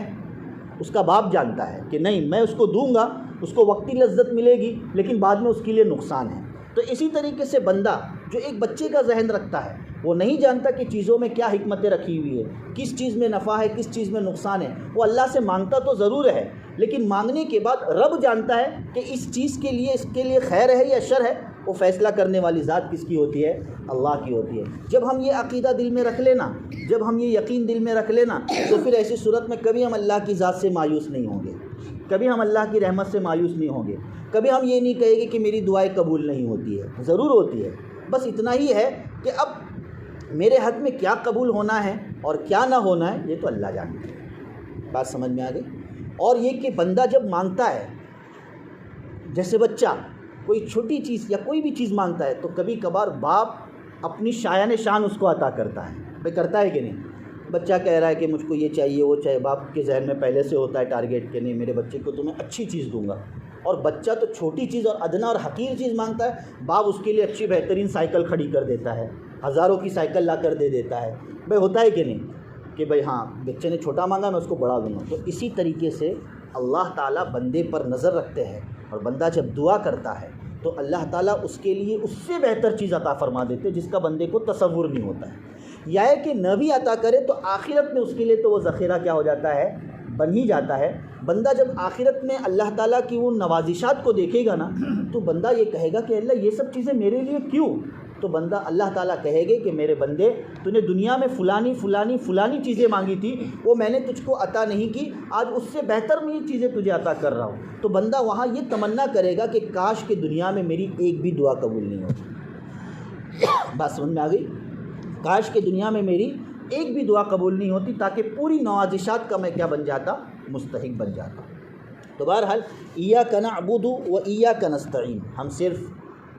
اس کا باپ جانتا ہے کہ نہیں، میں اس کو دوں گا، اس کو وقتی لذت ملے گی لیکن بعد میں اس کے لیے نقصان ہے۔ تو اسی طریقے سے بندہ جو ایک بچے کا ذہن رکھتا ہے، وہ نہیں جانتا کہ چیزوں میں کیا حکمتیں رکھی ہوئی ہے، کس چیز میں نفع ہے، کس چیز میں نقصان ہے، وہ اللہ سے مانگتا تو ضرور ہے، لیکن مانگنے کے بعد رب جانتا ہے کہ اس چیز کے لیے، اس کے لیے خیر ہے یا شر ہے۔ وہ فیصلہ کرنے والی ذات کس کی ہوتی ہے؟ اللہ کی ہوتی ہے۔ جب ہم یہ عقیدہ دل میں رکھ لینا، جب ہم یہ یقین دل میں رکھ لینا، تو پھر ایسی صورت میں کبھی ہم اللہ کی ذات سے مایوس نہیں ہوں گے، کبھی ہم اللہ کی رحمت سے مایوس نہیں ہوں گے، کبھی ہم یہ نہیں کہیں گے کہ میری دعائیں قبول نہیں ہوتی ہے، ضرور ہوتی ہے۔ بس اتنا ہی ہے کہ اب میرے حق میں کیا قبول ہونا ہے اور کیا نہ ہونا ہے یہ تو اللہ جانتا ہے۔ بات سمجھ میں آ گئی؟ اور یہ کہ بندہ جب مانگتا ہے، جیسے بچہ کوئی چھوٹی چیز یا کوئی بھی چیز مانگتا ہے، تو کبھی کبھار باپ اپنی شایان شان اس کو عطا کرتا ہے، بھائی کرتا ہے کہ نہیں؟ بچہ کہہ رہا ہے کہ مجھ کو یہ چاہیے وہ چاہیے، باپ کے ذہن میں پہلے سے ہوتا ہے ٹارگیٹ کہ نہیں، میرے بچے کو تو میں اچھی چیز دوں گا، اور بچہ تو چھوٹی چیز اور ادنا اور حقیر چیز مانگتا ہے، باپ اس کے لیے اچھی بہترین سائیکل کھڑی کر دیتا ہے، ہزاروں کی سائیکل لا کر دے دیتا ہے. بھائی ہوتا ہے کہ نہیں کہ بھائی ہاں بچے نے چھوٹا مانگا میں اس کو بڑا دوں گا. تو اسی طریقے سے اللہ تعالیٰ بندے پر نظر رکھتے ہیں، اور بندہ جب دعا کرتا ہے تو اللہ تعالیٰ اس کے لیے اس سے بہتر چیز عطا فرما دیتے جس کا بندے کو تصور نہیں ہوتا ہے. یا ہے کہ نہ بھی عطا کرے تو آخرت میں اس کے لیے تو وہ ذخیرہ کیا ہو جاتا ہے، بن ہی جاتا ہے. بندہ جب آخرت میں اللہ تعالیٰ کی وہ نوازشات کو دیکھے گا نا تو بندہ یہ کہے گا کہ اللہ یہ سب چیزیں میرے لیے کیوں؟ تو بندہ اللہ تعالیٰ کہے گے کہ میرے بندے تو نے دنیا میں فلانی چیزیں مانگی تھی، وہ میں نے تجھ کو عطا نہیں کی، آج اس سے بہتر میں یہ چیزیں تجھے عطا کر رہا ہوں. تو بندہ وہاں یہ تمنا کرے گا کہ کاش کہ دنیا میں میری ایک بھی دعا قبول نہیں ہوتی. بات سمجھ میں آ گئی؟ کاش کہ دنیا میں میری ایک بھی دعا قبول نہیں ہوتی، تاکہ پوری نوازشات کا میں کیا بن جاتا، مستحق بن جاتا. تو بہرحال ایاک نعبد و ایاک نستعین، ہم صرف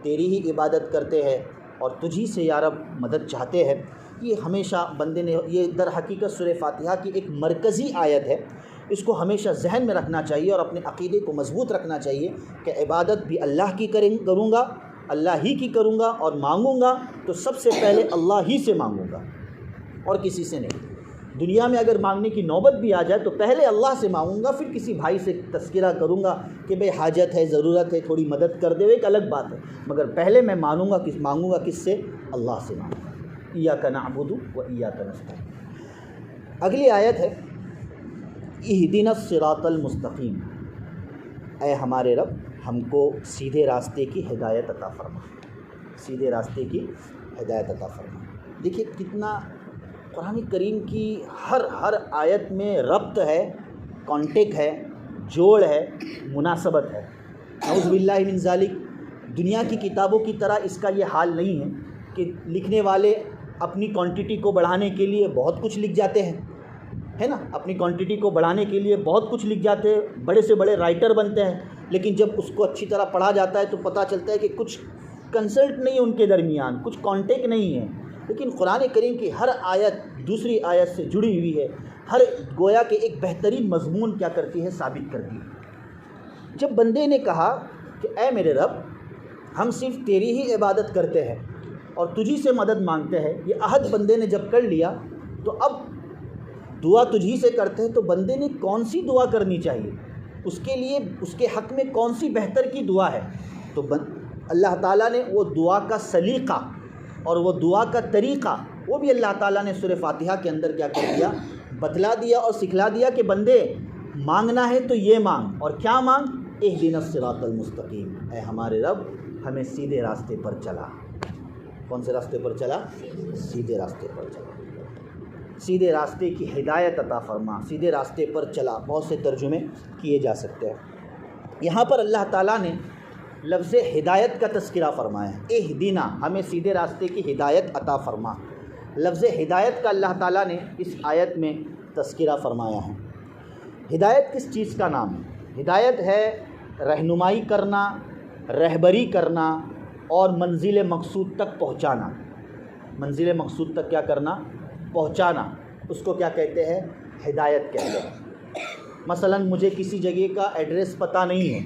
تیری ہی عبادت کرتے ہیں اور تجھی سے یا رب مدد چاہتے ہیں. یہ ہمیشہ بندے نے، یہ در حقیقت سورہ فاتحہ کی ایک مرکزی آیت ہے، اس کو ہمیشہ ذہن میں رکھنا چاہیے اور اپنے عقیدے کو مضبوط رکھنا چاہیے کہ عبادت بھی اللہ کی کروں گا، اللہ ہی کی کروں گا، اور مانگوں گا تو سب سے پہلے اللہ ہی سے مانگوں گا اور کسی سے نہیں. دنیا میں اگر مانگنے کی نوبت بھی آ جائے تو پہلے اللہ سے مانگوں گا، پھر کسی بھائی سے تذکرہ کروں گا کہ بھئی حاجت ہے، ضرورت ہے، تھوڑی مدد کر دے، ایک الگ بات ہے، مگر پہلے میں مانگوں گا کس سے؟ اللہ سے مانگوں گا. ایاک نعبد و ایاک نستعین. اگلی آیت ہے اہدنا الصراط المستقیم، اے ہمارے رب ہم کو سیدھے راستے کی ہدایت عطا فرما، سیدھے راستے کی ہدایت عطا فرما. دیکھیے کتنا قرآن کریم کی ہر آیت میں ربط ہے، کانٹیکٹ ہے، جوڑ ہے، مناسبت ہے. نعوذ باللہ من ذالک. دنیا کی کتابوں کی طرح اس کا یہ حال نہیں ہے کہ لکھنے والے اپنی کوانٹٹی کو بڑھانے کے لیے بہت کچھ لکھ جاتے ہیں، ہے نا، اپنی کوانٹٹی کو بڑھانے کے لیے بہت کچھ لکھ جاتے ہیں، بڑے سے بڑے رائٹر بنتے ہیں، لیکن جب اس کو اچھی طرح پڑھا جاتا ہے تو پتہ چلتا ہے کہ کچھ کنسلٹ نہیں ہے ان کے درمیان، کچھ کانٹیکٹ نہیں ہے. لیکن قرآن کریم کی ہر آیت دوسری آیت سے جڑی ہوئی ہے، ہر گویا کہ ایک بہترین مضمون کیا کرتی ہے، ثابت کرتی ہے. جب بندے نے کہا کہ اے میرے رب ہم صرف تیری ہی عبادت کرتے ہیں اور تجھی سے مدد مانگتے ہیں، یہ عہد بندے نے جب کر لیا تو اب دعا تجھی سے کرتے ہیں، تو بندے نے کون سی دعا کرنی چاہیے، اس کے لیے اس کے حق میں کون سی بہتر کی دعا ہے؟ تو اللہ تعالیٰ نے وہ دعا کا سلیقہ اور وہ دعا کا طریقہ وہ بھی اللہ تعالیٰ نے سورہ فاتحہ کے اندر کیا کر دیا، بتلا دیا اور سکھلا دیا کہ بندے مانگنا ہے تو یہ مانگ، اور کیا مانگ؟ اہدنا الصراط المستقیم، اے ہمارے رب ہمیں سیدھے راستے پر چلا. کون سے راستے پر چلا؟ سیدھے راستے پر چلا، سیدھے راستے کی ہدایت عطا فرما، سیدھے راستے پر چلا. بہت سے ترجمے کیے جا سکتے ہیں. یہاں پر اللہ تعالیٰ نے لفظ ہدایت کا تذکرہ فرمایا ہے، اہدنا، ہمیں سیدھے راستے کی ہدایت عطا فرما. لفظ ہدایت کا اللہ تعالیٰ نے اس آیت میں تذکرہ فرمایا ہے. ہدایت کس چیز کا نام ہے؟ ہدایت ہے رہنمائی کرنا، رہبری کرنا اور منزل مقصود تک پہنچانا. منزل مقصود تک کیا کرنا؟ پہنچانا. اس کو کیا کہتے ہیں؟ ہدایت کہتے ہیں. مثلا مجھے کسی جگہ کا ایڈریس پتہ نہیں ہے،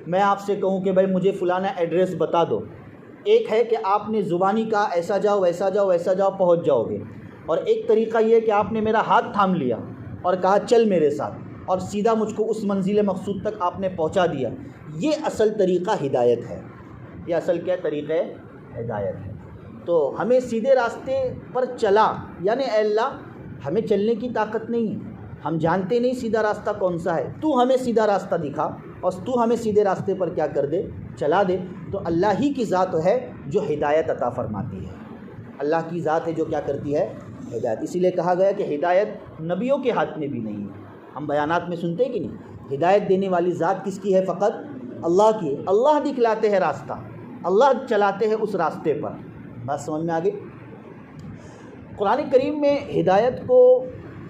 میں آپ سے کہوں کہ بھائی مجھے فلانا ایڈریس بتا دو. ایک ہے کہ آپ نے زبانی کہا ایسا جاؤ ویسا جاؤ ویسا جاؤ، پہنچ جاؤ گے، اور ایک طریقہ یہ ہے کہ آپ نے میرا ہاتھ تھام لیا اور کہا چل میرے ساتھ، اور سیدھا مجھ کو اس منزل مقصود تک آپ نے پہنچا دیا. یہ اصل طریقہ ہدایت ہے. یہ اصل کیا طریقہ ہدایت ہے. تو ہمیں سیدھے راستے پر چلا، یعنی اے اللہ ہمیں چلنے کی طاقت نہیں ہے، ہم جانتے نہیں سیدھا راستہ کون سا ہے، تو ہمیں سیدھا راستہ دکھا اور تو ہمیں سیدھے راستے پر کیا کر دے، چلا دے. تو اللہ ہی کی ذات ہے جو ہدایت عطا فرماتی ہے. اللہ کی ذات ہے جو کیا کرتی ہے، ہدایت. اسی لیے کہا گیا کہ ہدایت نبیوں کے ہاتھ میں بھی نہیں ہے. ہم بیانات میں سنتے کہ نہیں، ہدایت دینے والی ذات کس کی ہے؟ فقط اللہ کی ہے. اللہ دکھلاتے ہیں راستہ، اللہ چلاتے ہیں اس راستے پر. بات سمجھ میں آ گئی؟ قرآن کریم میں ہدایت کو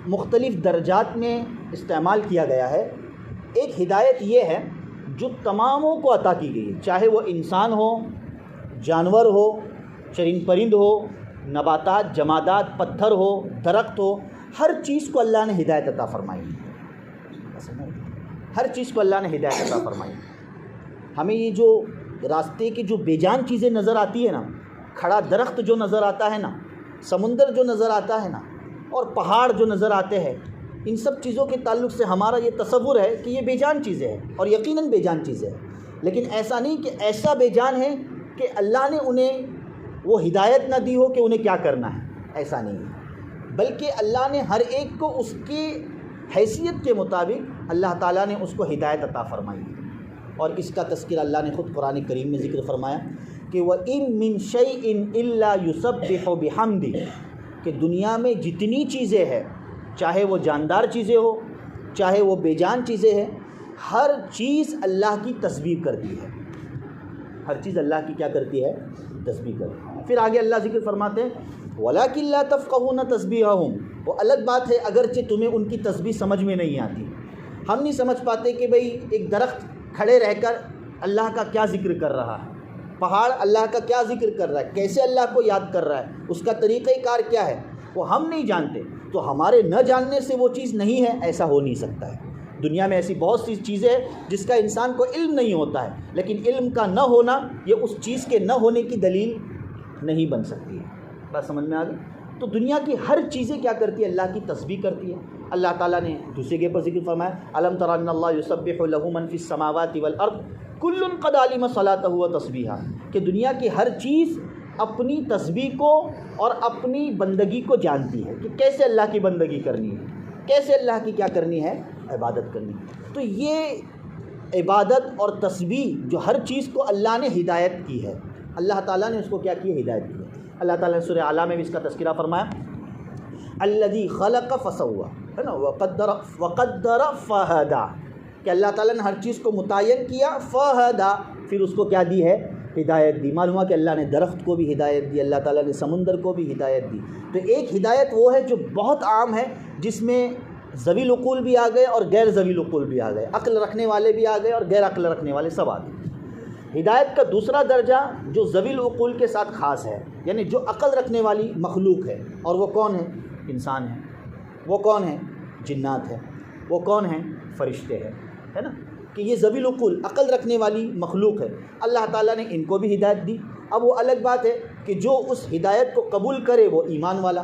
مختلف درجات میں استعمال کیا گیا ہے. ایک ہدایت یہ ہے جو تماموں کو عطا کی گئی ہے، چاہے وہ انسان ہو، جانور ہو، چرند پرند ہو، نباتات، جمادات، پتھر ہو، درخت ہو، ہر چیز کو اللہ نے ہدایت عطا فرمائی. ہر چیز کو اللہ نے ہدایت عطا فرمائی. ہمیں یہ جو راستے کی جو بے جان چیزیں نظر آتی ہے نا، کھڑا درخت جو نظر آتا ہے نا، سمندر جو نظر آتا ہے نا، اور پہاڑ جو نظر آتے ہیں، ان سب چیزوں کے تعلق سے ہمارا یہ تصور ہے کہ یہ بے جان چیزیں ہیں، اور یقیناً بے جان چیزیں ہیں، لیکن ایسا نہیں کہ ایسا بے جان ہے کہ اللہ نے انہیں وہ ہدایت نہ دی ہو کہ انہیں کیا کرنا ہے، ایسا نہیں ہے، بلکہ اللہ نے ہر ایک کو اس کی حیثیت کے مطابق اللہ تعالیٰ نے اس کو ہدایت عطا فرمائی، اور اس کا تذکرہ اللہ نے خود قرآن کریم میں ذکر فرمایا کہ وَإِن مِّن شَيْءٍ إِلَّا يُسَبِّحُ بِحَمْدِهِ، کہ دنیا میں جتنی چیزیں ہیں، چاہے وہ جاندار چیزیں ہو، چاہے وہ بے جان چیزیں ہیں، ہر چیز اللہ کی تسبیح کرتی ہے، ہر چیز اللہ کی کیا کرتی ہے؟ تسبیح کرتی ہے۔ پھر آگے اللہ ذکر فرماتے ہیں وَلَٰكِن لَّا تَفْقَهُونَ تَسْبِيحَهُمْ، وہ الگ بات ہے اگرچہ تمہیں ان کی تسبیح سمجھ میں نہیں آتی، ہم نہیں سمجھ پاتے کہ بھئی ایک درخت کھڑے رہ کر اللہ کا کیا ذکر کر رہا ہے، پہاڑ اللہ کا کیا ذکر کر رہا ہے، کیسے اللہ کو یاد کر رہا ہے، اس کا طریقہ کار کیا ہے، وہ ہم نہیں جانتے، تو ہمارے نہ جاننے سے وہ چیز نہیں ہے، ایسا ہو نہیں سکتا ہے۔ دنیا میں ایسی بہت سی چیزیں ہیں جس کا انسان کو علم نہیں ہوتا ہے، لیکن علم کا نہ ہونا یہ اس چیز کے نہ ہونے کی دلیل نہیں بن سکتی ہے۔ بات سمجھ میں آ گئی؟ تو دنیا کی ہر چیزیں کیا کرتی ہے؟ اللہ کی تسبیح کرتی ہے۔ اللہ تعالیٰ نے دوسرے جگہ پر ذکر فرمایا الم تر ان اللہ یسبح له من فی السماوات والارض کل قد علم صلاته وتسبیحہ، کہ دنیا کی ہر چیز اپنی تسبیح کو اور اپنی بندگی کو جانتی ہے کہ کیسے اللہ کی بندگی کرنی ہے، کیسے اللہ کی کیا کرنی ہے؟ عبادت کرنی ہے۔ تو یہ عبادت اور تسبیح جو ہر چیز کو اللہ نے ہدایت کی ہے، اللہ تعالیٰ نے اس کو کیا کی ہے؟ ہدایت کی ہے۔ اللہ تعالیٰ نے سورہ اعلیٰ میں بھی اس کا تذکرہ فرمایا الذی خلق فسوی، ہے نا، وقدر فہدی، کہ اللہ تعالیٰ نے ہر چیز کو متعین کیا، فہدی، پھر اس کو کیا دی ہے؟ ہدایت دی۔ معلوم ہوا کہ اللہ نے درخت کو بھی ہدایت دی، اللہ تعالیٰ نے سمندر کو بھی ہدایت دی۔ تو ایک ہدایت وہ ہے جو بہت عام ہے، جس میں ذوی العقول بھی آ گئے اور غیر ذوی العقول بھی آ گئے، عقل رکھنے والے بھی آ گئے اور غیر عقل رکھنے والے سب آ گئے۔ ہدایت کا دوسرا درجہ جو ذوی العقول کے ساتھ خاص ہے، یعنی جو عقل رکھنے والی مخلوق ہے، اور وہ کون ہے؟ انسان ہے۔ وہ کون ہے؟ جنات ہے۔ وہ کون ہیں؟ فرشتے ہیں، ہے نا، کہ یہ ذوی العقول عقل رکھنے والی مخلوق ہے، اللہ تعالیٰ نے ان کو بھی ہدایت دی۔ اب وہ الگ بات ہے کہ جو اس ہدایت کو قبول کرے وہ ایمان والا،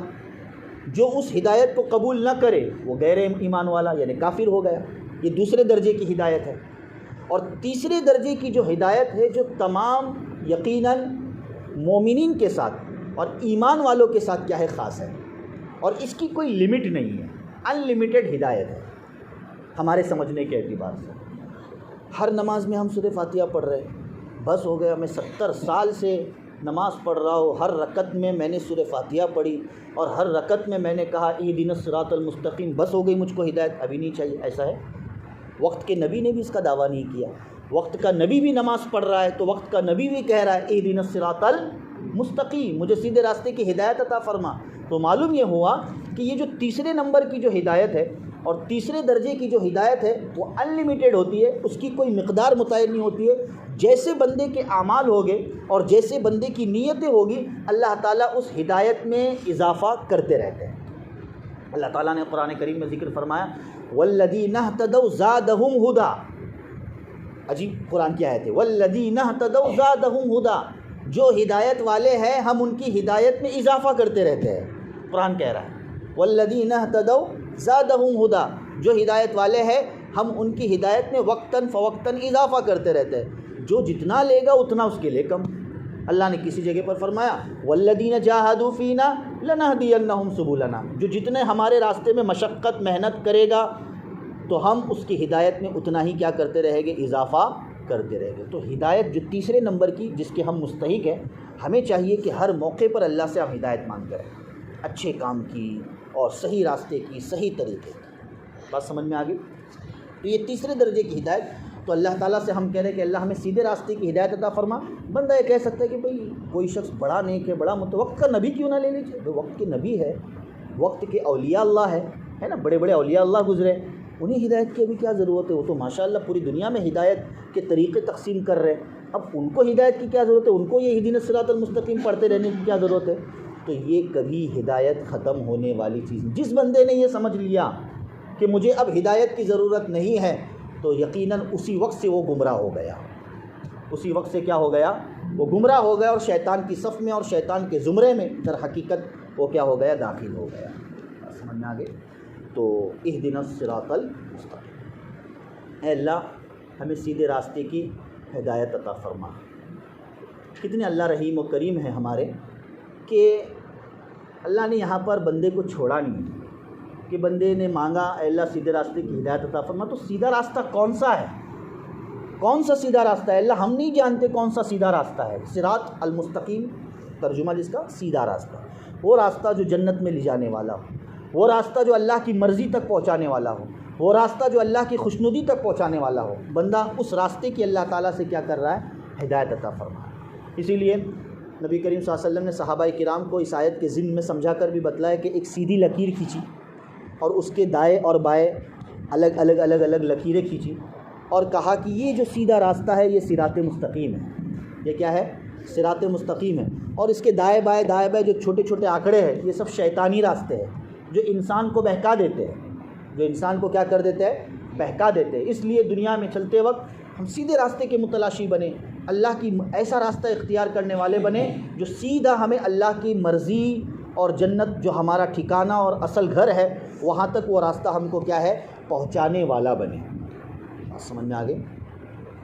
جو اس ہدایت کو قبول نہ کرے وہ غیر ایمان والا، یعنی کافر ہو گیا۔ یہ دوسرے درجے کی ہدایت ہے۔ اور تیسرے درجے کی جو ہدایت ہے، جو تمام یقیناً مومنین کے ساتھ اور ایمان والوں کے ساتھ کیا ہے؟ خاص ہے، اور اس کی کوئی لمٹ نہیں ہے، ان لمیٹڈ ہدایت ہے ہمارے سمجھنے کے اعتبار سے۔ ہر نماز میں ہم سورہ فاتحہ پڑھ رہے ہیں، بس ہو گیا، میں 70 سال سے نماز پڑھ رہا ہوں، ہر رکعت میں میں نے سورہ فاتحہ پڑھی اور ہر رکعت میں میں نے کہا اہدنا الصراط المستقیم، بس ہو گئی مجھ کو ہدایت، ابھی نہیں چاہیے، ایسا ہے؟ وقت کے نبی نے بھی اس کا دعویٰ نہیں کیا۔ وقت کا نبی بھی نماز پڑھ رہا ہے تو وقت کا نبی بھی کہہ رہا ہے اہدنا الصراط المستقیم، مجھے سیدھے راستے کی ہدایت عطا فرما۔ تو معلوم یہ ہوا کہ یہ جو تیسرے نمبر کی جو ہدایت ہے اور تیسرے درجے کی جو ہدایت ہے وہ ان لمیٹڈ ہوتی ہے، اس کی کوئی مقدار متعین نہیں ہوتی ہے۔ جیسے بندے کے اعمال ہوگے اور جیسے بندے کی نیتیں ہوگی، اللہ تعالیٰ اس ہدایت میں اضافہ کرتے رہتے ہیں۔ اللہ تعالیٰ نے قرآن کریم میں ذکر فرمایا والذین اہتدوا زادہم ہدی، عجیب قرآن کی آیت ہے، والذین اہتدوا زادہم ہدی، جو ہدایت والے ہیں ہم ان کی ہدایت میں اضافہ کرتے رہتے ہیں۔ قرآن کہہ رہا ہے والذین اہتدوا زادہم ہدی، جو ہدایت والے ہیں ہم ان کی ہدایت میں وقتاً فوقتاً اضافہ کرتے رہتے ہیں، جو جتنا لے گا اتنا اس کے لیے کم۔ اللہ نے کسی جگہ پر فرمایا والذین جاہدوا فینا لنہدینہم سبلنا، جو جتنے ہمارے راستے میں مشقت محنت کرے گا تو ہم اس کی ہدایت میں اتنا ہی کیا کرتے رہیں گے؟ اضافہ کرتے رہیں گے۔ تو ہدایت جو تیسرے نمبر کی جس کے ہم مستحق ہیں، ہمیں چاہیے کہ ہر موقع پر اللہ سے ہم ہدایت مانگتے رہیں، اچھے کام کی اور صحیح راستے کی، صحیح طریقے کی۔ بات سمجھ میں آ گئی؟ تو یہ تیسرے درجے کی ہدایت، تو اللہ تعالیٰ سے ہم کہہ رہے ہیں کہ اللہ ہمیں سیدھے راستے کی ہدایت عطا فرما۔ بندہ یہ کہہ سکتا ہے کہ بھئی کوئی شخص بڑا نیک ہے، بڑا وقت کا نبی کیوں نہ لے لیجیے؟ تو وقت کے نبی ہے، وقت کے اولیاء اللہ ہے نا، بڑے بڑے اولیاء اللہ گزرے، انہیں ہدایت کی ابھی کیا ضرورت ہے؟ وہ تو ماشاءاللہ پوری دنیا میں ہدایت کے طریقے تقسیم کر رہے ہیں، اب ان کو ہدایت کی کیا ضرورت ہے؟ ان کو یہ اہدنا الصراط المستقیم پڑھتے رہنے کی کیا ضرورت ہے؟ تو یہ کبھی ہدایت ختم ہونے والی چیز نہیں۔ جس بندے نے یہ سمجھ لیا کہ مجھے اب ہدایت کی ضرورت نہیں ہے، تو یقیناً اسی وقت سے وہ گمراہ ہو گیا، اسی وقت سے کیا ہو گیا؟ وہ گمراہ ہو گیا اور شیطان کی صف میں اور شیطان کے زمرے میں در حقیقت وہ کیا ہو گیا؟ داخل ہو گیا۔ سمجھ میں آ گئی؟ تو اہدنا الصراط المستقیم، اے اللہ ہمیں سیدھے راستے کی ہدایت عطا فرما۔ کتنے اللہ رحیم و کریم ہیں ہمارے کہ اللہ نے یہاں پر بندے کو چھوڑا نہیں کہ بندے نے مانگا اے اللہ سیدھے راستے کی ہدایت عطا فرما، تو سیدھا راستہ کون سا ہے؟ کون سا سیدھا راستہ ہے؟ اللہ ہم نہیں جانتے کون سا سیدھا راستہ ہے۔ صراط المستقیم ترجمہ جس کا سیدھا راستہ، وہ راستہ جو جنت میں لے جانے والا ہو، وہ راستہ جو اللہ کی مرضی تک پہنچانے والا ہو، وہ راستہ جو اللہ کی خوشنودی تک پہنچانے والا ہو۔ بندہ اس راستے کی اللہ تعالیٰ سے کیا کر رہا ہے؟ ہدایت عطا فرما۔ اسی لیے نبی کریم صلی اللہ علیہ وسلم نے صحابہ کرام کو اس آیت کے ضمن میں سمجھا کر بھی بتلایا کہ ایک سیدھی لکیر کھینچی اور اس کے دائیں اور بائیں الگ الگ لکیریں کھینچی اور کہا کہ یہ جو سیدھا راستہ ہے یہ صراط مستقیم ہے۔ یہ کیا ہے؟ صراط مستقیم ہے۔ اور اس کے دائیں بائیں جو چھوٹے چھوٹے آنکڑے ہیں یہ سب شیطانی راستے ہیں جو انسان کو بہکا دیتے ہیں، جو انسان کو کیا کر دیتے ہیں؟ بہکا دیتے ہیں۔ اس لیے دنیا میں چلتے وقت ہم سیدھے راستے کے متلاشی بنے، اللہ کی ایسا راستہ اختیار کرنے والے بنے جو سیدھا ہمیں اللہ کی مرضی اور جنت جو ہمارا ٹھکانہ اور اصل گھر ہے وہاں تک وہ راستہ ہم کو کیا ہے؟ پہنچانے والا بنے۔ سمجھ میں آگے؟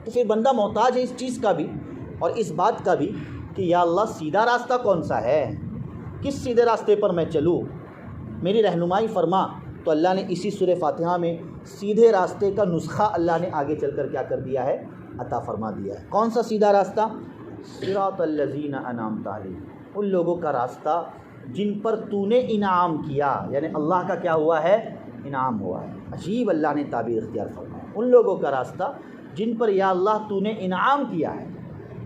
تو پھر بندہ محتاج ہے اس چیز کا بھی اور اس بات کا بھی کہ یا اللہ سیدھا راستہ کون سا ہے؟ کس سیدھے راستے پر میں چلوں؟ میری رہنمائی فرما۔ تو اللہ نے اسی سورہ فاتحہ میں سیدھے راستے کا نسخہ اللہ نے آگے چل کر کیا کر دیا ہے؟ عطا فرما دیا ہے۔ کون سا سیدھا راستہ؟ صراط الذین انعمت علیہم، ان لوگوں کا راستہ جن پر تو نے انعام کیا، یعنی اللہ کا کیا ہوا ہے؟ انعام ہوا ہے۔ عجیب اللہ نے تعبیر اختیار فرمایا، ان لوگوں کا راستہ جن پر یا اللہ تو نے انعام کیا ہے،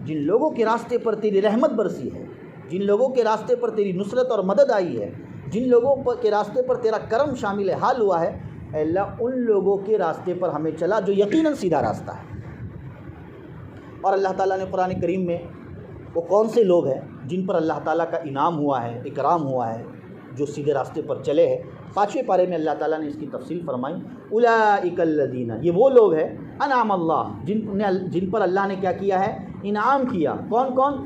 جن لوگوں کے راستے پر تیری رحمت برسی ہے، جن لوگوں کے راستے پر تیری نصرت اور مدد آئی ہے، جن لوگوں کے راستے پر تیرا کرم شامل حال ہوا ہے، اے اللہ ان لوگوں کے راستے پر ہمیں چلا جو یقیناً سیدھا راستہ ہے۔ اور اللہ تعالیٰ نے قرآن کریم میں وہ کون سے لوگ ہیں جن پر اللہ تعالیٰ کا انعام ہوا ہے، اکرام ہوا ہے، جو سیدھے راستے پر چلے ہیں؟ 5ویں پارے میں اللہ تعالیٰ نے اس کی تفصیل فرمائی، اولئک الذین، یہ وہ لوگ ہیں انعم اللہ، جن پر اللہ نے کیا کیا ہے؟ انعام کیا۔ کون کون؟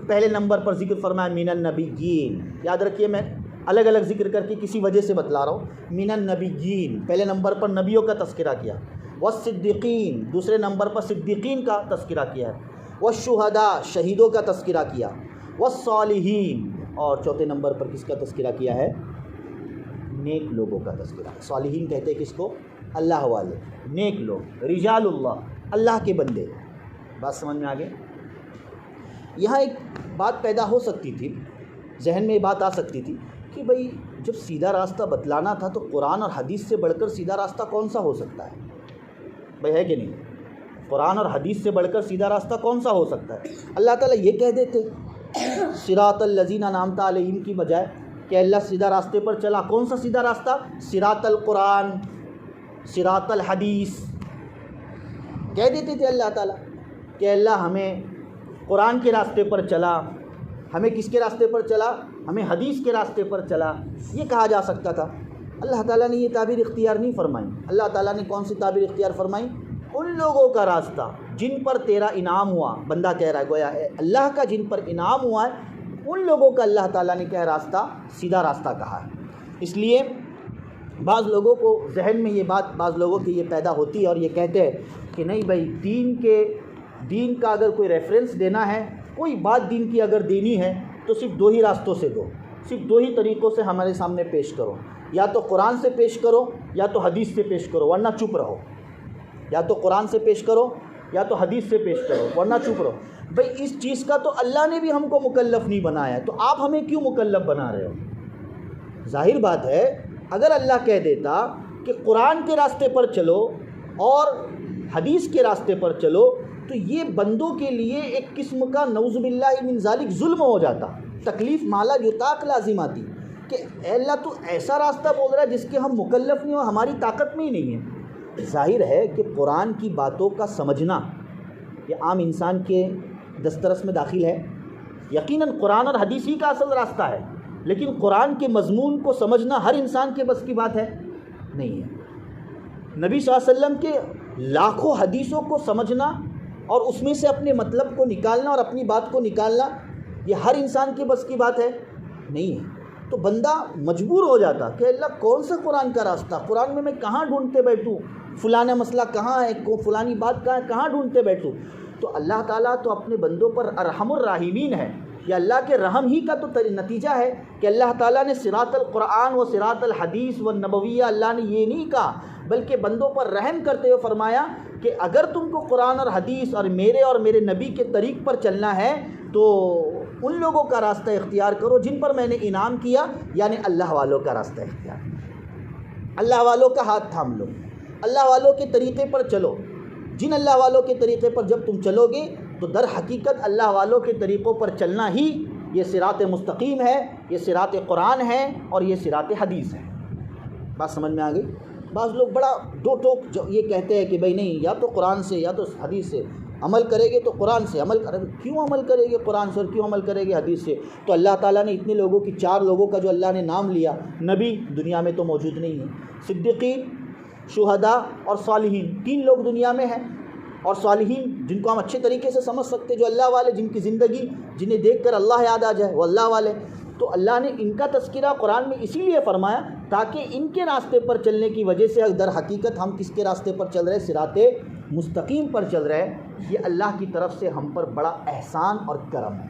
پہلے نمبر پر ذکر فرمایا من النبیین، یاد رکھیے میں الگ الگ ذکر کر کے کسی وجہ سے بتلا رہا ہوں۔ من النبیین پہلے نمبر پر نبیوں کا تذکرہ کیا، والصدیقین دوسرے نمبر پر صدیقین کا تذکرہ کیا ہے، والشہداء شہیدوں کا تذکرہ کیا، والصالحین اور چوتھے نمبر پر کس کا تذکرہ کیا ہے؟ نیک لوگوں کا تذکرہ ہے۔ صالحین کہتے ہیں کس کو؟ اللہ والے، نیک لوگ، رجال اللہ، اللہ کے بندے۔ بات سمجھ میں آگے؟ یہاں ایک بات پیدا ہو سکتی تھی، ذہن میں یہ بات آ سکتی تھی کہ بھئی جب سیدھا راستہ بتلانا تھا تو قرآن اور حدیث سے بڑھ کر سیدھا راستہ کون سا ہو سکتا ہے؟ بھئی ہے کہ نہیں؟ قرآن اور حدیث سے بڑھ کر سیدھا راستہ کون سا ہو سکتا ہے؟ اللہ تعالیٰ یہ کہہ دیتے صراط الذین انعمت علیہم کی بجائے کہ اللہ سیدھا راستے پر چلا۔ کون سا سیدھا راستہ؟ صراط القرآن، صراط الحدیث کہہ دیتے تھے اللہ تعالیٰ کہ اللہ ہمیں قرآن کے راستے پر چلا، ہمیں کس کے راستے پر چلا؟ ہمیں حدیث کے راستے پر چلا، یہ کہا جا سکتا تھا۔ اللہ تعالیٰ نے یہ تعبیر اختیار نہیں فرمائی۔ اللہ تعالیٰ نے کون سی تعبیر اختیار فرمائی؟ ان لوگوں کا راستہ جن پر تیرا انعام ہوا۔ بندہ کہہ رہا ہے گویا اللہ کا جن پر انعام ہوا ہے ان لوگوں کا اللہ تعالیٰ نے کیا راستہ؟ سیدھا راستہ کہا ہے۔ اس لیے بعض لوگوں کو ذہن میں یہ بات، بعض لوگوں کی یہ پیدا ہوتی ہے اور یہ کہتے ہیں کہ نہیں بھائی دین کا اگر کوئی ریفرنس دینا ہے، کوئی بات دین کی اگر دینی ہے تو صرف 2 ہی راستوں سے دو، صرف 2 ہی طریقوں سے ہمارے سامنے پیش کرو، یا تو قرآن سے پیش کرو یا تو حدیث سے پیش کرو ورنہ چپ رہو، یا تو قرآن سے پیش کرو یا تو حدیث سے پیش کرو ورنہ چپ رہو۔ بھئی اس چیز کا تو اللہ نے بھی ہم کو مکلف نہیں بنایا ہے، تو آپ ہمیں کیوں مکلف بنا رہے ہو؟ ظاہر بات ہے اگر اللہ کہہ دیتا کہ قرآن کے راستے پر چلو اور حدیث کے راستے پر چلو تو یہ بندوں کے لیے ایک قسم کا نعوذ باللہ من ذالک ظلم ہو جاتا، تکلیف مالا یطاق لازم آتی کہ اے اللہ تو ایسا راستہ بول رہا ہے جس کے ہم مکلف نہیں ہو، ہماری طاقت میں ہی نہیں ہے۔ ظاہر ہے کہ قرآن کی باتوں کا سمجھنا یہ عام انسان کے دسترس میں داخل ہے، یقیناً قرآن اور حدیث ہی کا اصل راستہ ہے، لیکن قرآن کے مضمون کو سمجھنا ہر انسان کے بس کی بات ہے نہیں ہے۔ نبی صلی اللہ علیہ وسلم کے لاکھوں حدیثوں کو سمجھنا اور اس میں سے اپنے مطلب کو نکالنا اور اپنی بات کو نکالنا یہ ہر انسان کے بس کی بات ہے نہیں ہے۔ تو بندہ مجبور ہو جاتا کہ اللہ کون سا قرآن کا راستہ، قرآن میں کہاں ڈھونڈتے بیٹھوں، فلانا مسئلہ کہاں ہے، فلانی بات کہاں ہے، کہاں ڈھونڈتے بیٹھوں۔ تو اللہ تعالیٰ تو اپنے بندوں پر ارحم الراحمین ہے، یہ اللہ کے رحم ہی کا تو نتیجہ ہے کہ اللہ تعالیٰ نے صراط القرآن و صراط الحدیث و نبویہ، اللہ نے یہ نہیں کہا بلکہ بندوں پر رحم کرتے ہوئے فرمایا کہ اگر تم کو قرآن اور حدیث اور میرے نبی کے طریق پر چلنا ہے تو ان لوگوں کا راستہ اختیار کرو جن پر میں نے انعام کیا، یعنی اللہ والوں کا راستہ اختیار کرو، اللہ والوں کا ہاتھ تھام لو، اللہ والوں کے طریقے پر چلو۔ جن اللہ والوں کے طریقے پر جب تم چلو گے تو در حقیقت اللہ والوں کے طریقوں پر چلنا ہی یہ صراط مستقیم ہے، یہ صراط قرآن ہے اور یہ صراط حدیث ہے۔ بات سمجھ میں آ گئی؟ بعض لوگ بڑا دو ٹوک جو یہ کہتے ہیں کہ بھئی نہیں، یا تو قرآن سے یا تو حدیث سے عمل کرے گے، تو قرآن سے عمل کرے گے۔ کیوں عمل کرے گے قرآن سے اور کیوں عمل کرے گے حدیث سے؟ تو اللہ تعالیٰ نے اتنے لوگوں کی، 4 لوگوں کا جو اللہ نے نام لیا، نبی دنیا میں تو موجود نہیں ہے، صدیقین، شہداء اور صالحین، 3 لوگ دنیا میں ہیں، اور صالحین جن کو ہم اچھے طریقے سے سمجھ سکتے، جو اللہ والے، جن کی زندگی، جنہیں دیکھ کر اللہ یاد آ جائے، وہ اللہ والے۔ تو اللہ نے ان کا تذکرہ قرآن میں اسی لیے فرمایا تاکہ ان کے راستے پر چلنے کی وجہ سے در حقیقت ہم کس کے راستے پر چل رہے؟ صراط مستقیم پر چل رہے۔ یہ اللہ کی طرف سے ہم پر بڑا احسان اور کرم ہے۔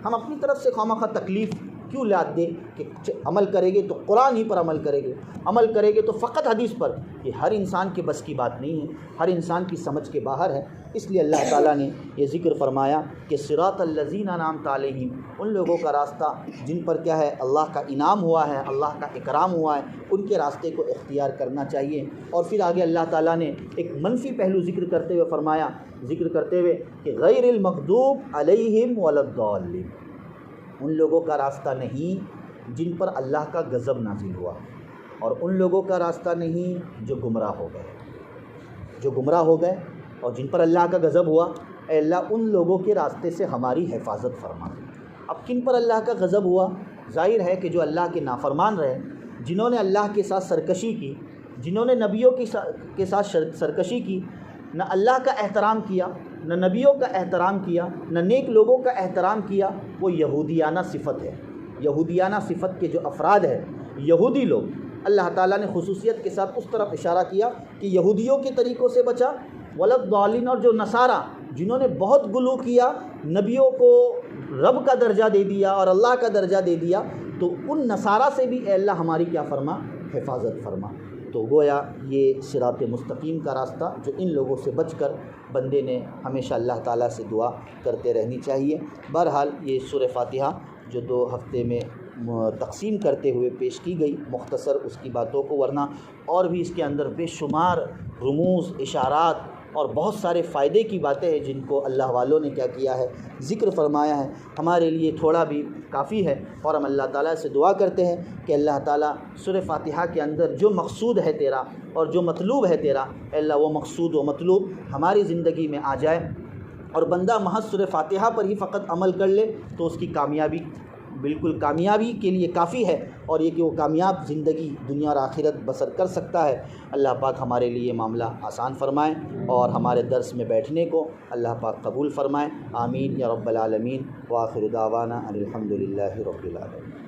ہم اپنی طرف سے خواہ تکلیف کیوں لاد دیں کہ عمل کرے گے تو قرآن ہی پر عمل کرے گے، عمل کرے گے تو فقط حدیث پر؟ یہ ہر انسان کے بس کی بات نہیں ہے، ہر انسان کی سمجھ کے باہر ہے۔ اس لیے اللہ تعالیٰ نے یہ ذکر فرمایا کہ صراط الذین انعمت علیہم، ان لوگوں کا راستہ جن پر کیا ہے، اللہ کا انعام ہوا ہے، اللہ کا اکرام ہوا ہے، ان کے راستے کو اختیار کرنا چاہیے۔ اور پھر آگے اللہ تعالیٰ نے ایک منفی پہلو ذکر کرتے ہوئے فرمایا، ذکر کرتے ہوئے کہ غیر المغضوب علیہم ولا الضالین، ان لوگوں کا راستہ نہیں جن پر اللہ کا غضب نازل ہوا، اور ان لوگوں کا راستہ نہیں جو گمراہ ہو گئے، جو گمراہ ہو گئے اور جن پر اللہ کا غضب ہوا۔ اے اللہ ان لوگوں کے راستے سے ہماری حفاظت فرما۔ اب کن پر اللہ کا غضب ہوا؟ ظاہر ہے کہ جو اللہ کے نافرمان رہے، جنہوں نے اللہ کے ساتھ سرکشی کی، جنہوں نے نبیوں کے ساتھ سرکشی کی، نہ اللہ کا احترام کیا، نہ نبیوں کا احترام کیا، نہ نیک لوگوں کا احترام کیا، وہ یہودیانہ صفت ہے۔ یہودیانہ صفت کے جو افراد ہیں، یہودی لوگ، اللہ تعالیٰ نے خصوصیت کے ساتھ اس طرف اشارہ کیا کہ یہودیوں کے طریقوں سے بچا، ولضالین، اور جو نصارہ جنہوں نے بہت غلو کیا، نبیوں کو رب کا درجہ دے دیا اور اللہ کا درجہ دے دیا، تو ان نصارہ سے بھی اے اللہ ہماری کیا فرما؟ حفاظت فرما۔ تو گویا یہ صراط مستقیم کا راستہ جو ان لوگوں سے بچ کر بندے نے ہمیشہ اللہ تعالیٰ سے دعا کرتے رہنی چاہیے۔ بہرحال یہ سورہ فاتحہ جو 2 ہفتے میں تقسیم کرتے ہوئے پیش کی گئی، مختصر اس کی باتوں کو، ورنہ اور بھی اس کے اندر بے شمار رموز، اشارات اور بہت سارے فائدے کی باتیں ہیں جن کو اللہ والوں نے کیا کیا ہے، ذکر فرمایا ہے۔ ہمارے لیے تھوڑا بھی کافی ہے، اور ہم اللہ تعالیٰ سے دعا کرتے ہیں کہ اللہ تعالیٰ سورہ فاتحہ کے اندر جو مقصود ہے تیرا اور جو مطلوب ہے تیرا، اے اللہ وہ مقصود و مطلوب ہماری زندگی میں آ جائے، اور بندہ محض سورہ فاتحہ پر ہی فقط عمل کر لے تو اس کی کامیابی بالکل کامیابی کے لیے کافی ہے، اور یہ کہ وہ کامیاب زندگی دنیا اور آخرت بسر کر سکتا ہے۔ اللہ پاک ہمارے لیے یہ معاملہ آسان فرمائیں، اور ہمارے درس میں بیٹھنے کو اللہ پاک قبول فرمائیں۔ آمین یا رب العالمین۔ وآخر دعوانا ان الحمد للہ رب العالمین۔